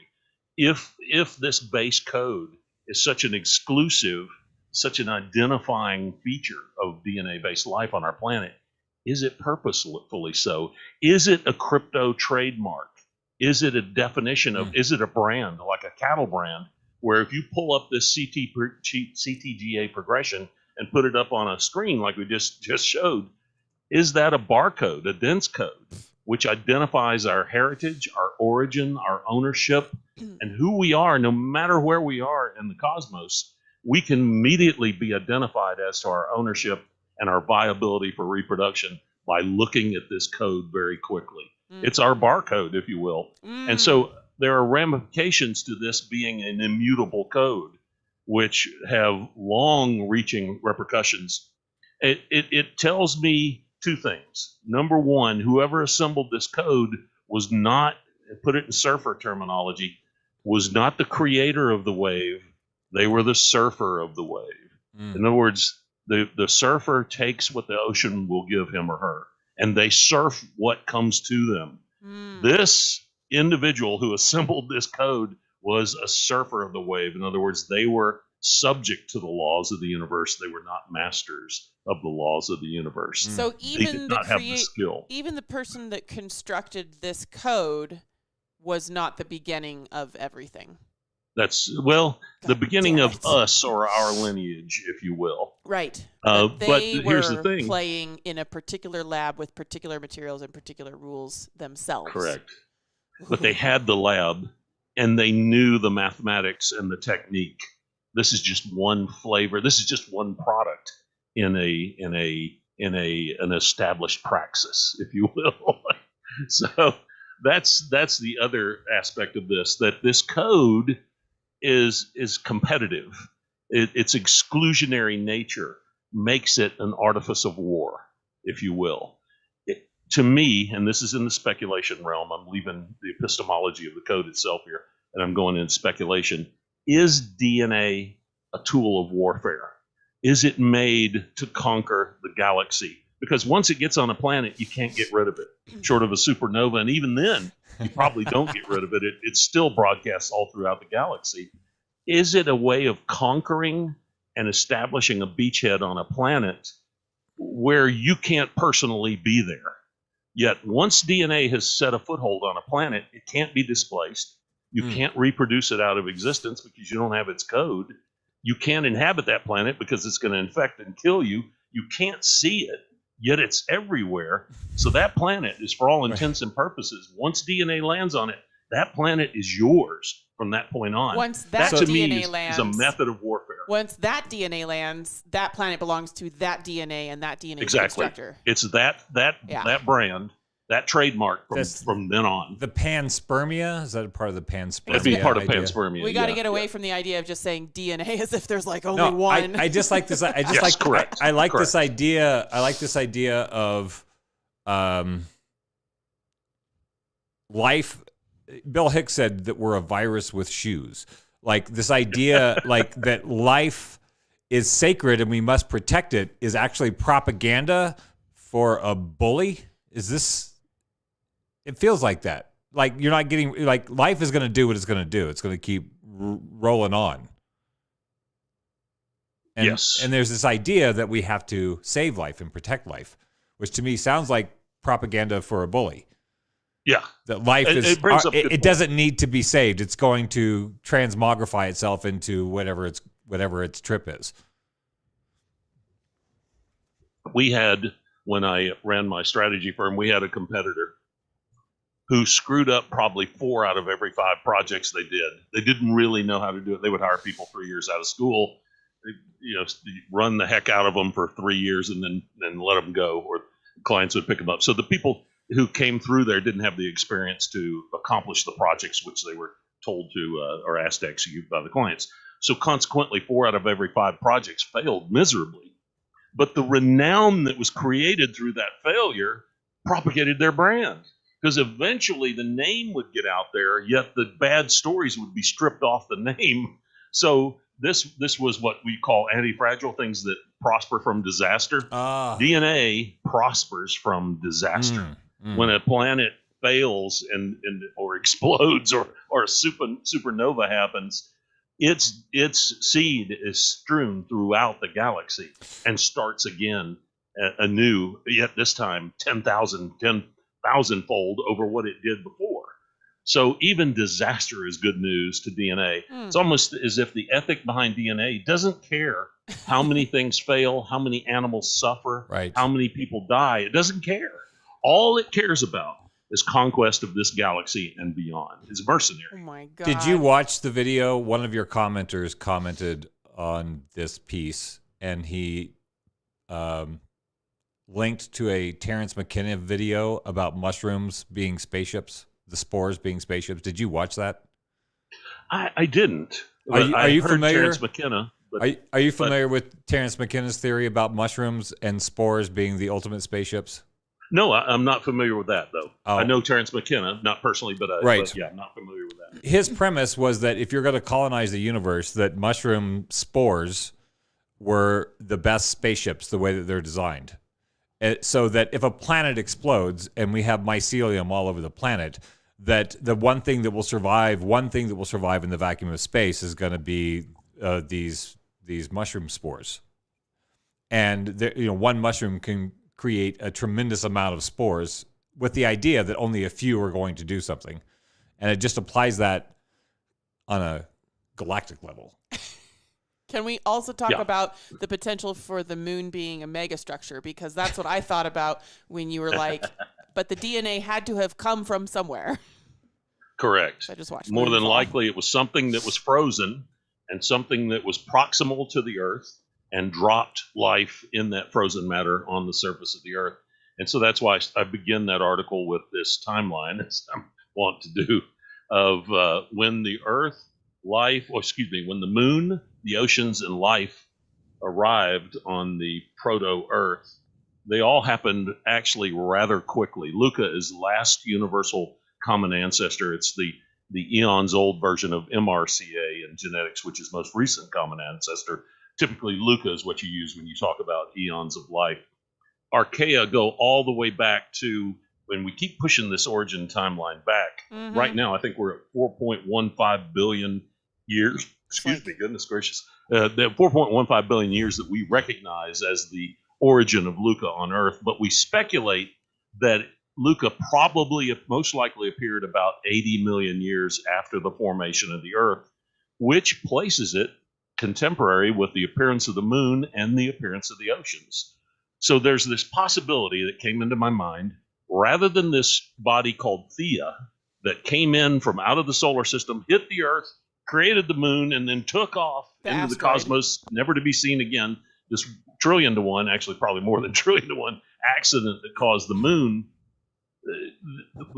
Speaker 13: If this base code is such an exclusive, such an identifying feature of DNA-based life on our planet, is it purposefully so? Is it a crypto trademark? Is it a definition of, is it a brand, like a cattle brand, where if you pull up this CTGA progression and put it up on a screen like we just showed, is that a barcode, a dense code, which identifies our heritage, our origin, our ownership, and who we are, no matter where we are in the cosmos? We can immediately be identified as to our ownership and our viability for reproduction by looking at this code very quickly. It's our barcode, if you will. And so there are ramifications to this being an immutable code, which have long-reaching repercussions. It tells me two things. Number one, whoever assembled this code was not, put it in surfer terminology, was not the creator of the wave. They were the surfer of the wave. In other words, the surfer takes what the ocean will give him or her, and they surf what comes to them. This individual who assembled this code was a surfer of the wave. In other words, they were subject to the laws of the universe. They were not masters of the laws of the universe.
Speaker 11: So even
Speaker 13: they did not have the skill.
Speaker 11: Even the person that constructed this code was not the beginning of everything.
Speaker 13: That's, the beginning of us, or our lineage, if you will.
Speaker 11: Right.
Speaker 13: But here's the thing.
Speaker 11: Playing in a particular lab with particular materials and particular rules themselves.
Speaker 13: Correct. But they had the lab, and they knew the mathematics and the technique. This is just one flavor. This is just one product in an established praxis, if you will. So that's the other aspect of this, that this code is competitive. Its exclusionary nature makes it an artifice of war. if you will. To me, and this is in the speculation realm, I'm leaving the epistemology of the code itself here, and I'm going into speculation. Is DNA a tool of warfare? Is it made to conquer the galaxy? Because once it gets on a planet, you can't get rid of it, short of a supernova. And even then, you probably don't get rid of it. It still broadcasts all throughout the galaxy. Is it a way of conquering and establishing a beachhead on a planet where you can't personally be there? Yet once DNA has set a foothold on a planet, it can't be displaced. You can't reproduce it out of existence because you don't have its code. You can't inhabit that planet because it's going to infect and kill you. You can't see it, yet it's everywhere. So that planet is, for all intents and purposes, once DNA lands on it, that planet is yours from that point on.
Speaker 11: Once that
Speaker 13: to
Speaker 11: DNA
Speaker 13: me
Speaker 11: lands,
Speaker 13: is a method of warfare.
Speaker 11: Once that DNA lands, that planet belongs to that DNA and that DNA
Speaker 13: Exactly.
Speaker 11: constructor.
Speaker 13: It's that brand, that trademark from then on.
Speaker 12: The panspermia, is that a part of the panspermia?
Speaker 13: That'd be part of
Speaker 12: idea?
Speaker 13: panspermia.
Speaker 11: We got to get away from the idea of just saying DNA as if there's like only one.
Speaker 12: I just like this. I just
Speaker 13: Yes,
Speaker 12: like.
Speaker 13: correct.
Speaker 12: I like
Speaker 13: Correct.
Speaker 12: this idea. I like this idea of life. Bill Hicks said that we're a virus with shoes. Like this idea, like that life is sacred and we must protect it, is actually propaganda for a bully. Is this? It feels like that. Like you're not getting. Like life is going to do what it's going to do. It's going to keep rolling on. And,
Speaker 13: Yes.
Speaker 12: And there's this idea that we have to save life and protect life, which to me sounds like propaganda for a bully.
Speaker 13: Yeah.
Speaker 12: That life it doesn't need to be saved. It's going to transmogrify itself into whatever its trip is.
Speaker 13: We had, when I ran my strategy firm, we had a competitor who screwed up probably 4 out of every 5 projects they did. They didn't really know how to do it. They would hire people 3 years out of school, run the heck out of them for 3 years and then let them go, or clients would pick them up. So the people who came through there didn't have the experience to accomplish the projects which they were told to or asked to execute by the clients. So consequently, 4 out of every 5 projects failed miserably. But the renown that was created through that failure propagated their brand, because eventually the name would get out there, yet the bad stories would be stripped off the name. So this was what we call anti-fragile, things that prosper from disaster. DNA prospers from disaster. When a planet fails and or explodes or a supernova happens, its seed is strewn throughout the galaxy and starts again anew, yet this time 10,000-fold over what it did before. So even disaster is good news to DNA. It's almost as if the ethic behind DNA doesn't care how many things fail, how many animals suffer, how many people die. It doesn't care. All it cares about is conquest of this galaxy and beyond. It's mercenary.
Speaker 11: Oh my God.
Speaker 12: Did you watch the video? One of your commenters commented on this piece, and he linked to a Terence McKenna video about mushrooms being spaceships, the spores being spaceships. Did you watch that?
Speaker 13: I didn't.
Speaker 12: Are you
Speaker 13: heard
Speaker 12: familiar?
Speaker 13: Terence McKenna.
Speaker 12: Are you familiar with Terence McKenna's theory about mushrooms and spores being the ultimate spaceships?
Speaker 13: No, I'm not familiar with that, though.
Speaker 12: Oh.
Speaker 13: I know Terence McKenna, not personally, but yeah, I'm not familiar with that.
Speaker 12: His premise was that if you're going to colonize the universe, that mushroom spores were the best spaceships, the way that they're designed. So that if a planet explodes and we have mycelium all over the planet, that the one thing that will survive in the vacuum of space is going to be these mushroom spores. And one mushroom can create a tremendous amount of spores with the idea that only a few are going to do something. And it just applies that on a galactic level.
Speaker 11: Can we also talk about the potential for the moon being a megastructure? Because that's what I thought about when you were like, but the DNA had to have come from somewhere.
Speaker 13: Correct.
Speaker 11: So I just watched
Speaker 13: More than likely, it was something that was frozen and something that was proximal to the Earth and dropped life in that frozen matter on the surface of the Earth. And so that's why I begin that article with this timeline, as I want to do, of when the Earth, when the moon, the oceans, and life arrived on the proto-Earth, they all happened actually rather quickly. Luca is last universal common ancestor. It's the eons old version of MRCA in genetics, which is most recent common ancestor. Typically, Luca is what you use when you talk about eons of life. Archaea go all the way back to when we keep pushing this origin timeline back.
Speaker 11: Mhm.
Speaker 13: Right now, I think we're at 4.15 billion years. Excuse me, goodness gracious. The 4.15 billion years that we recognize as the origin of Luca on Earth, but we speculate that Luca probably, most likely, appeared about 80 million years after the formation of the Earth, which places it contemporary with the appearance of the moon and the appearance of the oceans. So there's this possibility that came into my mind, rather than this body called Theia that came in from out of the solar system, hit the Earth, created the moon, and then took off into the cosmos, never to be seen again. This trillion to one, actually probably more than trillion to one, accident that caused the moon.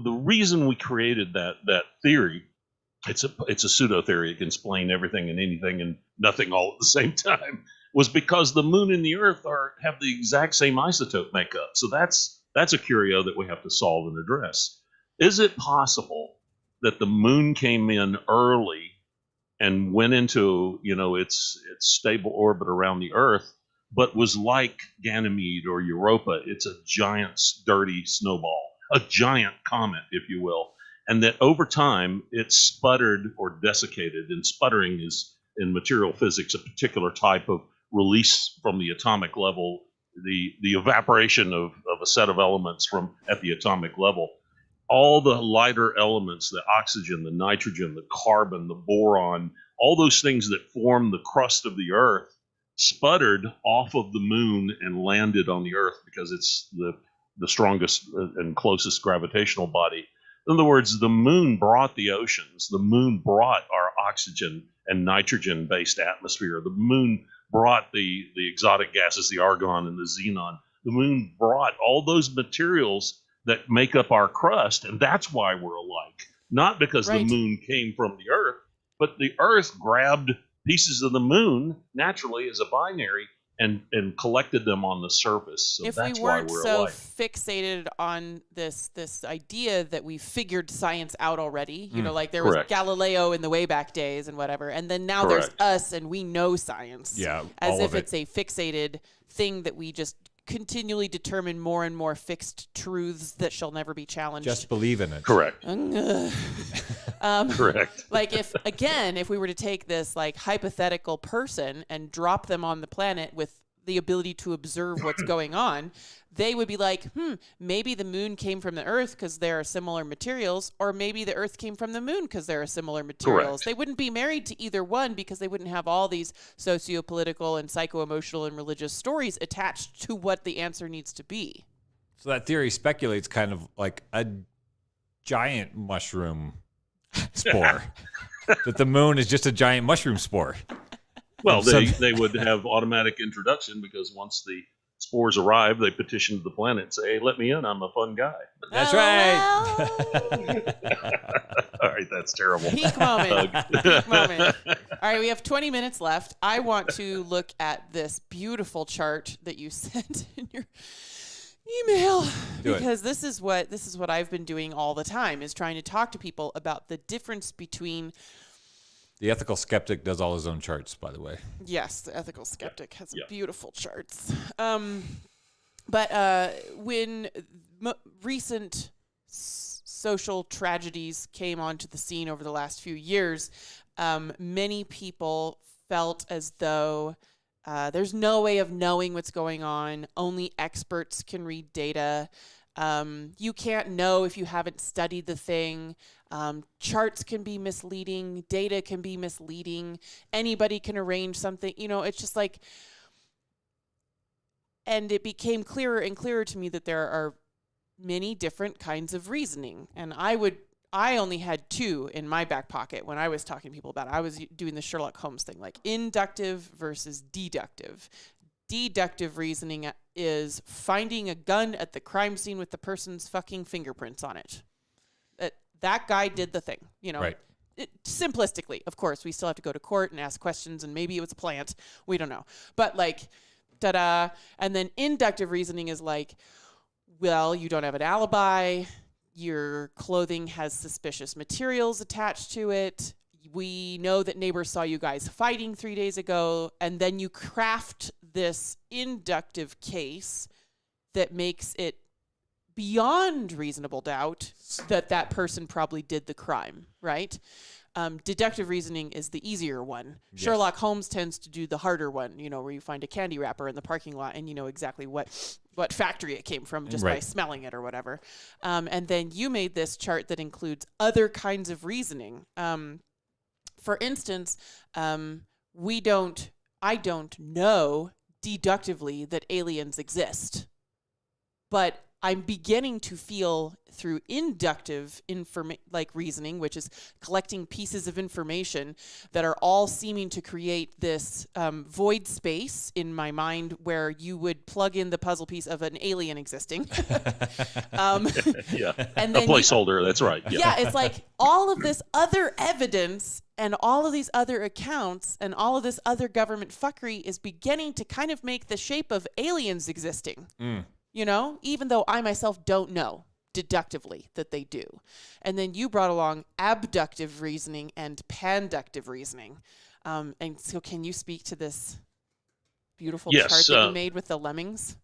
Speaker 13: The reason we created that theory, it's a pseudo theory. It can explain everything and anything and nothing all at the same time, was because the moon and the Earth have the exact same isotope makeup. So that's a curio that we have to solve and address. Is it possible that the moon came in early and went into its stable orbit around the Earth, but was like Ganymede or Europa? It's a giant dirty snowball, a giant comet, if you will, and that over time it sputtered or desiccated. And sputtering is, in material physics, a particular type of release from the atomic level, the evaporation of a set of elements from at the atomic level. All the lighter elements, the oxygen, the nitrogen, the carbon, the boron, all those things that form the crust of the Earth, sputtered off of the moon and landed on the Earth because it's the strongest and closest gravitational body. In other words, the moon brought the oceans. The moon brought our oxygen and nitrogen-based atmosphere. The moon brought the exotic gases, the argon and the xenon. The moon brought all those materials that make up our crust, and that's why we're alike. Not because the moon came from the Earth, but the Earth grabbed pieces of the moon naturally as a binary and collected them on the surface. So
Speaker 11: if
Speaker 13: that's
Speaker 11: we weren't
Speaker 13: why we're
Speaker 11: so
Speaker 13: alike.
Speaker 11: fixated on this idea that we figured science out already, like there
Speaker 13: Correct.
Speaker 11: was Galileo in the way back days and whatever, and then now there's us and we know science.
Speaker 12: Yeah,
Speaker 11: as
Speaker 12: all
Speaker 11: if
Speaker 12: of it.
Speaker 11: it's a fixated thing that we just continually determine more and more fixed truths that shall never be challenged.
Speaker 12: Just believe in it.
Speaker 13: Correct.
Speaker 11: Correct. Like if we were to take this like hypothetical person and drop them on the planet with the ability to observe what's going on, they would be like, maybe the moon came from the Earth because there are similar materials, or maybe the Earth came from the moon because there are similar materials.
Speaker 13: Correct.
Speaker 11: They wouldn't be married to either one because they wouldn't have all these socio-political and psycho-emotional and religious stories attached to what the answer needs to be.
Speaker 12: So that theory speculates kind of like a giant mushroom spore. That the moon is just a giant mushroom spore.
Speaker 13: Well, they would have automatic introduction because once the spores arrive, they petition to the planet and say, hey, let me in. I'm a fun guy.
Speaker 12: That's right.
Speaker 13: All right, that's terrible.
Speaker 11: Peak moment. Peak moment. All right, we have 20 minutes left. I want to look at this beautiful chart that you sent in your email because this is what I've been doing all the time, is trying to talk to people about the difference between.
Speaker 12: The Ethical Skeptic does all his own charts, by the way.
Speaker 11: Yes, the Ethical Skeptic has beautiful charts. But when recent social tragedies came onto the scene over the last few years, many people felt as though there's no way of knowing what's going on. Only experts can read data. You can't know if you haven't studied the thing. Charts can be misleading. Data can be misleading. Anybody can arrange something. It's just like, and it became clearer and clearer to me that there are many different kinds of reasoning. And I only had two in my back pocket when I was talking to people about it. I was doing the Sherlock Holmes thing, like inductive versus deductive. Deductive reasoning is finding a gun at the crime scene with the person's fucking fingerprints on it. That guy did the thing,
Speaker 12: Right.
Speaker 11: Simplistically, of course, we still have to go to court and ask questions, and maybe it was a plant. We don't know. But, like, da-da. And then inductive reasoning is like, well, you don't have an alibi. Your clothing has suspicious materials attached to it. We know that neighbors saw you guys fighting 3 days ago. And then you craft this inductive case that makes it beyond reasonable doubt that that person probably did the crime, right? Deductive reasoning is the easier one. Yes. Sherlock Holmes tends to do the harder one, where you find a candy wrapper in the parking lot and you know exactly what factory it came from just by smelling it or whatever. And then you made this chart that includes other kinds of reasoning. For instance, I don't know deductively that aliens exist, but I'm beginning to feel through inductive reasoning, which is collecting pieces of information that are all seeming to create this void space in my mind where you would plug in the puzzle piece of an alien existing.
Speaker 13: Yeah,
Speaker 11: and
Speaker 13: a placeholder, that's right.
Speaker 11: Yeah, it's like all of this other evidence and all of these other accounts and all of this other government fuckery is beginning to kind of make the shape of aliens existing. Even though I myself don't know deductively that they do. And then you brought along abductive reasoning and panductive reasoning. And so can you speak to this beautiful chart that you made with the lemmings?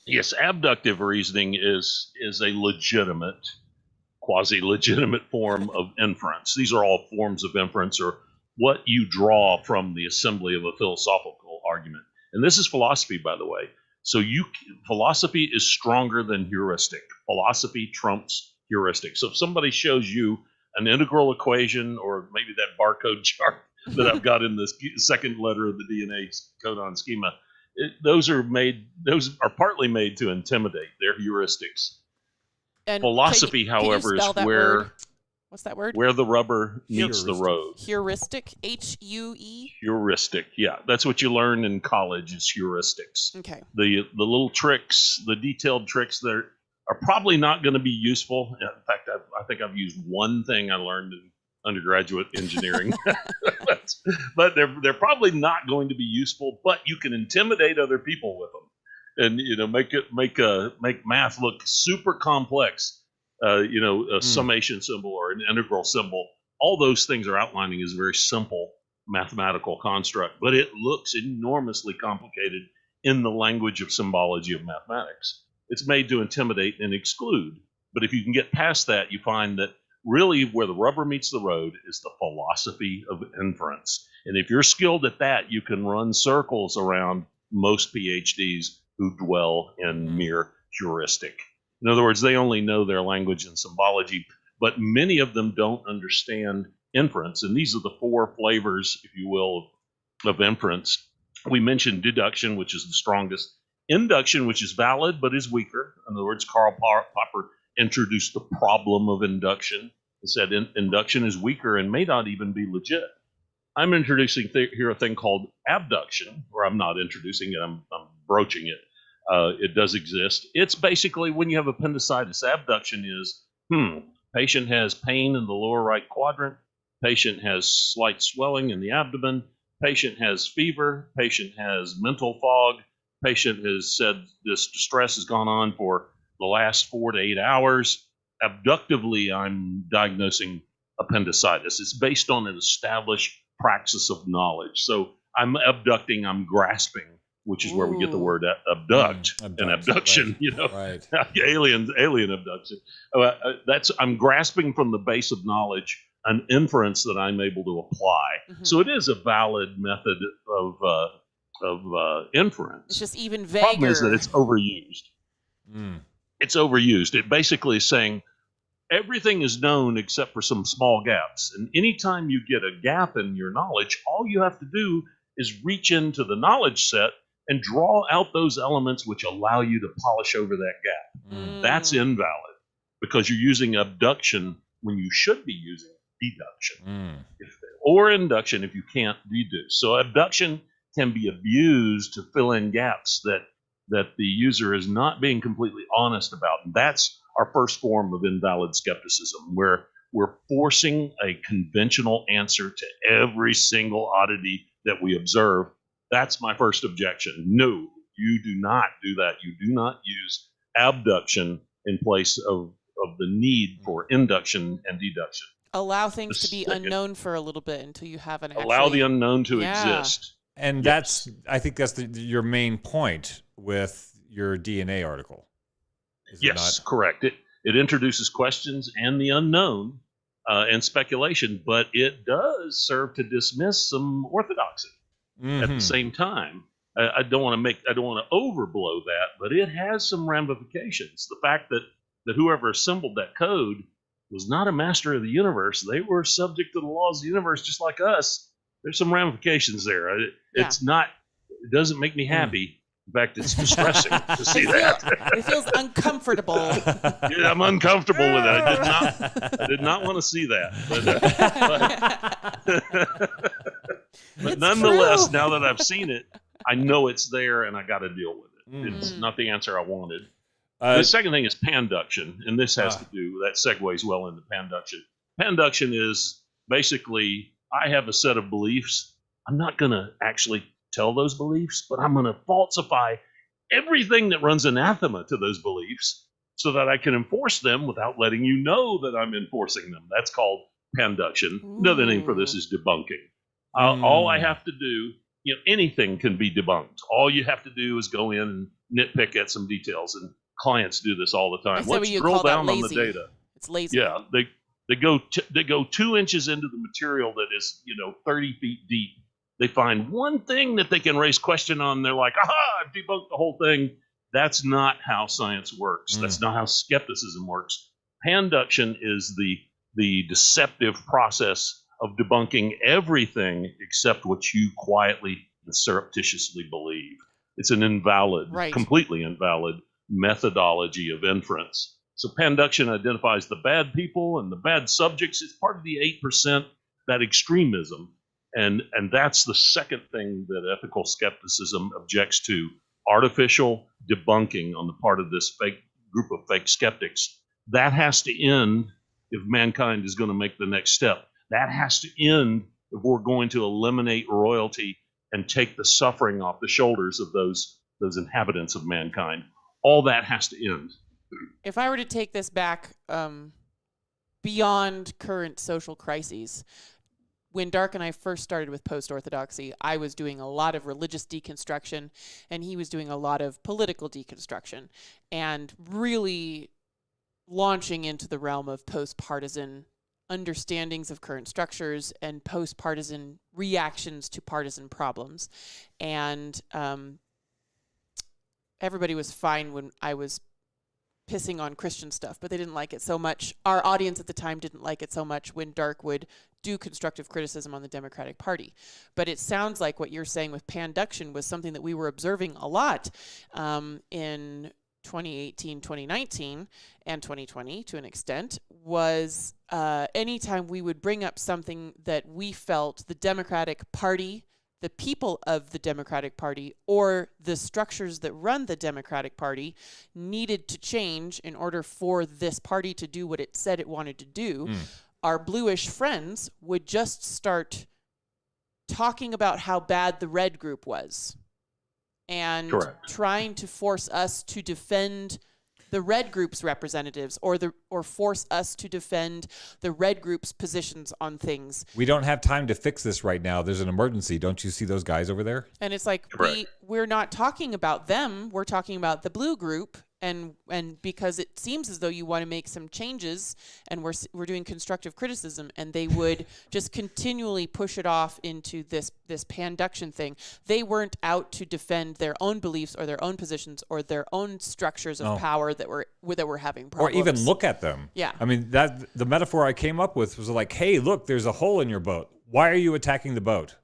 Speaker 13: Yes, abductive reasoning is a legitimate, quasi-legitimate form of inference. These are all forms of inference, or what you draw from the assembly of a philosophical argument. And this is philosophy, by the way. So philosophy is stronger than heuristic. Philosophy trumps heuristic. So if somebody shows you an integral equation, or maybe that barcode chart that I've got in the second letter of the DNA codon schema, those are partly made to intimidate. They're heuristics.
Speaker 11: And
Speaker 13: philosophy, however, is where
Speaker 11: word? What's that word?
Speaker 13: Where the rubber meets the road.
Speaker 11: Heuristic, H-U-E?
Speaker 13: Heuristic, yeah. That's what you learn in college is heuristics.
Speaker 11: Okay.
Speaker 13: The little tricks, the detailed tricks that are probably not going to be useful. In fact, I think I've used one thing I learned in undergraduate engineering. But they're probably not going to be useful, but you can intimidate other people with them. And make math look super complex. A summation symbol or an integral symbol. All those things are outlining is a very simple mathematical construct, but it looks enormously complicated in the language of symbology of mathematics. It's made to intimidate and exclude. But if you can get past that, you find that really where the rubber meets the road is the philosophy of inference. And if you're skilled at that, you can run circles around most PhDs who dwell in mere heuristic. In other words, they only know their language and symbology, but many of them don't understand inference. And these are the four flavors, if you will, of inference. We mentioned deduction, which is the strongest. Induction, which is valid but is weaker. In other words, Karl Popper introduced the problem of induction. He said induction is weaker and may not even be legit. I'm introducing here a thing called abduction, or I'm not introducing it, I'm broaching it. It does exist. It's basically when you have appendicitis. Abduction is, patient has pain in the lower right quadrant, patient has slight swelling in the abdomen, patient has fever, patient has mental fog, patient has said this distress has gone on for the last 4 to 8 hours. Abductively, I'm diagnosing appendicitis. It's based on an established praxis of knowledge. So I'm abducting, I'm grasping, which is where we get the word abduct and abduction,
Speaker 12: right.
Speaker 13: alien abduction. I'm grasping from the base of knowledge an inference that I'm able to apply. Mm-hmm. So it is a valid method of inference.
Speaker 11: It's just even vaguer.
Speaker 13: The problem is that it's overused. It's overused. It basically is saying everything is known except for some small gaps. And anytime you get a gap in your knowledge, all you have to do is reach into the knowledge set and draw out those elements which allow you to polish over that gap. That's invalid because you're using abduction when you should be using deduction or induction if you can't deduce. So abduction can be abused to fill in gaps that the user is not being completely honest about. And that's our first form of invalid skepticism, where we're forcing a conventional answer to every single oddity that we observe That's my first objection. No, you do not do that. You do not use abduction in place of the need for induction and deduction.
Speaker 11: Allow things to be unknown for a little bit until you have an actually...
Speaker 13: Allow the unknown to exist.
Speaker 12: And I think that's your main point with your DNA article.
Speaker 13: Yes, correct. It introduces questions and the unknown and speculation, but it does serve to dismiss some orthodoxy at the same time. I don't want to overblow that, but it has some ramifications. The fact that whoever assembled that code was not a master of the universe. They were subject to the laws of the universe just like us. There's some ramifications there. It doesn't make me happy. In fact, it's distressing to see that.
Speaker 11: It feels uncomfortable.
Speaker 13: Yeah, I'm uncomfortable with it. I did not want to see that. But nonetheless, now that I've seen it, I know it's there and I got to deal with it. It's not the answer I wanted. The second thing is panduction, and this has to do, that segues well into panduction. Panduction is basically, I have a set of beliefs. I'm not going to actually tell those beliefs, but I'm going to falsify everything that runs anathema to those beliefs so that I can enforce them without letting you know that I'm enforcing them. That's called panduction. Another name for this is debunking. All I have to do, anything can be debunked. All you have to do is go in and nitpick at some details, and clients do this all the time. Let's drill down on the data.
Speaker 11: It's lazy.
Speaker 13: Yeah, they go 2 inches into the material that is 30 feet deep. They find one thing that they can raise question on. They're like, aha, I've debunked the whole thing. That's not how science works. That's not how skepticism works. Panduction is the deceptive process of debunking everything except what you quietly and surreptitiously believe. It's an invalid, completely invalid methodology of inference. So panduction identifies the bad people and the bad subjects. It's part of the 8%, that extremism. And that's the second thing that ethical skepticism objects to: artificial debunking on the part of this fake group of fake skeptics. That has to end if mankind is going to make the next step. That has to end if we're going to eliminate royalty and take the suffering off the shoulders of those inhabitants of mankind. All that has to end.
Speaker 11: If I were to take this back beyond current social crises, when Dark and I first started with Post-Orthodoxy, I was doing a lot of religious deconstruction, and he was doing a lot of political deconstruction, and really launching into the realm of post-partisan understandings of current structures and post-partisan reactions to partisan problems. And everybody was fine when I was pissing on Christian stuff, but they didn't like it so much. Our audience at the time didn't like it so much when Dark would do constructive criticism on the Democratic Party. But it sounds like what you're saying with panduction was something that we were observing a lot in 2018, 2019, and 2020 to an extent, was anytime we would bring up something that we felt the Democratic Party, the people of the Democratic Party, or the structures that run the Democratic Party needed to change in order for this party to do what it said it wanted to do, our bluish friends would just start talking about how bad the red group was and trying to force us to defend the red group's representatives or force us to defend the red group's positions on things.
Speaker 12: We don't have time to fix this right now. There's an emergency. Don't you see those guys over there?
Speaker 11: And it's like, we're not talking about them. We're talking about the blue group. And because it seems as though you want to make some changes, and we're doing constructive criticism, and they would just continually push it off into this panduction thing. They weren't out to defend their own beliefs or their own positions or their own structures of power that were having problems.
Speaker 12: Or even look at them.
Speaker 11: Yeah.
Speaker 12: I mean, the metaphor I came up with was like, hey, look, there's a hole in your boat. Why are you attacking the boat?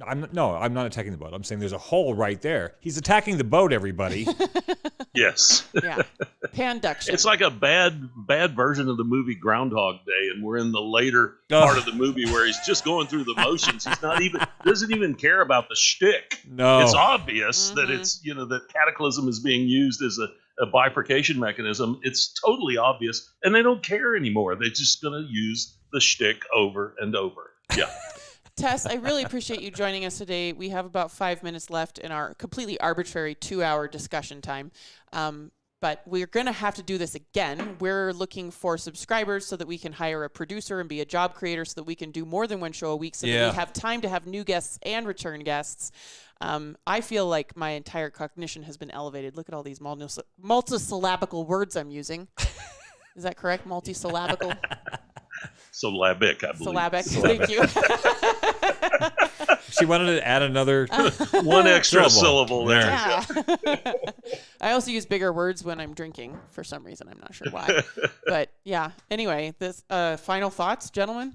Speaker 12: I'm not attacking the boat. I'm saying there's a hole right there. He's attacking the boat, everybody.
Speaker 13: Yes.
Speaker 11: Yeah. Panduction.
Speaker 13: It's like a bad version of the movie Groundhog Day, and we're in the later part of the movie where he's just going through the motions. He's doesn't even care about the shtick.
Speaker 12: No.
Speaker 13: It's obvious that it's, that cataclysm is being used as a bifurcation mechanism. It's totally obvious, and they don't care anymore. They're just going to use the shtick over and over. Yeah.
Speaker 11: Tess, I really appreciate you joining us today. We have about 5 minutes left in our completely arbitrary 2-hour discussion time. But we're going to have to do this again. We're looking for subscribers so that we can hire a producer and be a job creator so that we can do more than one show a week so that we have time to have new guests and return guests. I feel like my entire cognition has been elevated. Look at all these multisyllabical words I'm using. Is that correct? Multisyllabical?
Speaker 13: Syllabic, I believe.
Speaker 11: Syllabic. Thank you.
Speaker 12: She wanted to add another
Speaker 13: one extra syllable there.
Speaker 11: Yeah. I also use bigger words when I'm drinking for some reason. I'm not sure why. But yeah. Anyway, this final thoughts, gentlemen?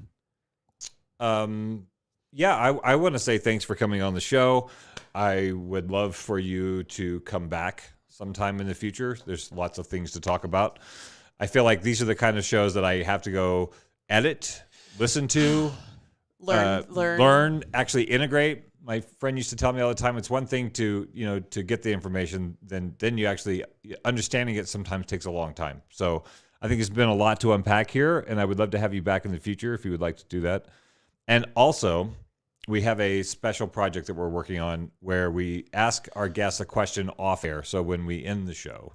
Speaker 12: Yeah, I want to say thanks for coming on the show. I would love for you to come back sometime in the future. There's lots of things to talk about. I feel like these are the kind of shows that I have to go edit, listen to, learn, actually integrate. My friend used to tell me all the time, it's one thing to get the information, then you actually understanding it sometimes takes a long time. So I think it's been a lot to unpack here, and I would love to have you back in the future if you would like to do that. And also, we have a special project that we're working on where we ask our guests a question off air. So when we end the show,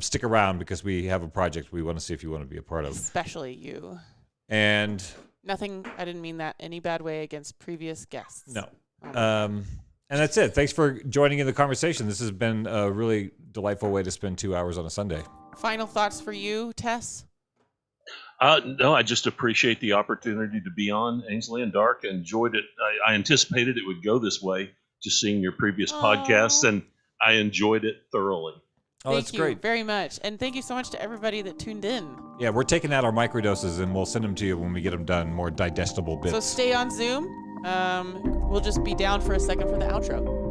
Speaker 12: stick around because we have a project we want to see if you want to be a part of.
Speaker 11: Especially you.
Speaker 12: And
Speaker 11: nothing, I didn't mean that any bad way against previous guests.
Speaker 12: No. And that's it. Thanks for joining in the conversation. This has been a really delightful way to spend 2 hours on a Sunday.
Speaker 11: Final thoughts for you, Tess?
Speaker 13: No, I just appreciate the opportunity to be on Ainsley and Dark. I enjoyed it. I anticipated it would go this way, just seeing your previous podcasts, and I enjoyed it thoroughly.
Speaker 12: Oh, that's great.
Speaker 11: Thank you very much. And thank you so much to everybody that tuned in.
Speaker 12: Yeah, we're taking out our microdoses, and we'll send them to you when we get them done, more digestible bits.
Speaker 11: So stay on Zoom. We'll just be down for a second for the outro.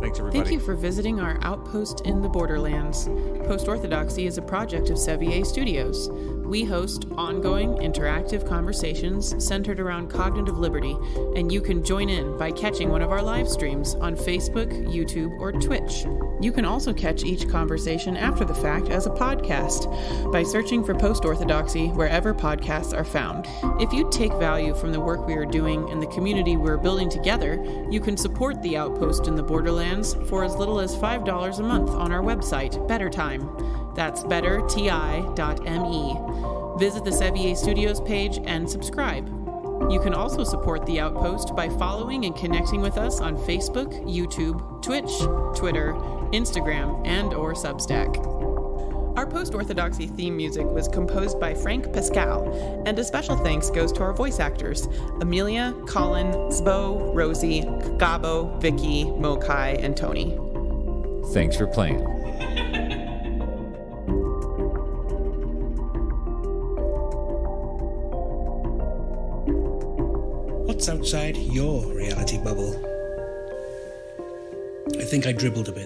Speaker 12: Thanks, everybody.
Speaker 11: Thank you for visiting our outpost in the borderlands. Post-Orthodoxy is a project of Sevier Studios. We host ongoing, interactive conversations centered around cognitive liberty, and you can join in by catching one of our live streams on Facebook, YouTube, or Twitch. You can also catch each conversation after the fact as a podcast by searching for Post-Orthodoxy wherever podcasts are found. If you take value from the work we are doing and the community we're building together, you can support the Outpost in the Borderlands for as little as $5 a month on our website, Better Time. That's betterti.me. Visit the Sevier Studios page and subscribe. You can also support The Outpost by following and connecting with us on Facebook, YouTube, Twitch, Twitter, Instagram, and or Substack. Our Post-Orthodoxy theme music was composed by Frank Pascal, and a special thanks goes to our voice actors, Amelia, Colin, Zbo, Rosie, Gabo, Vicky, Mokai, and Tony.
Speaker 12: Thanks for playing.
Speaker 3: What's outside your reality bubble? I think I dribbled a bit.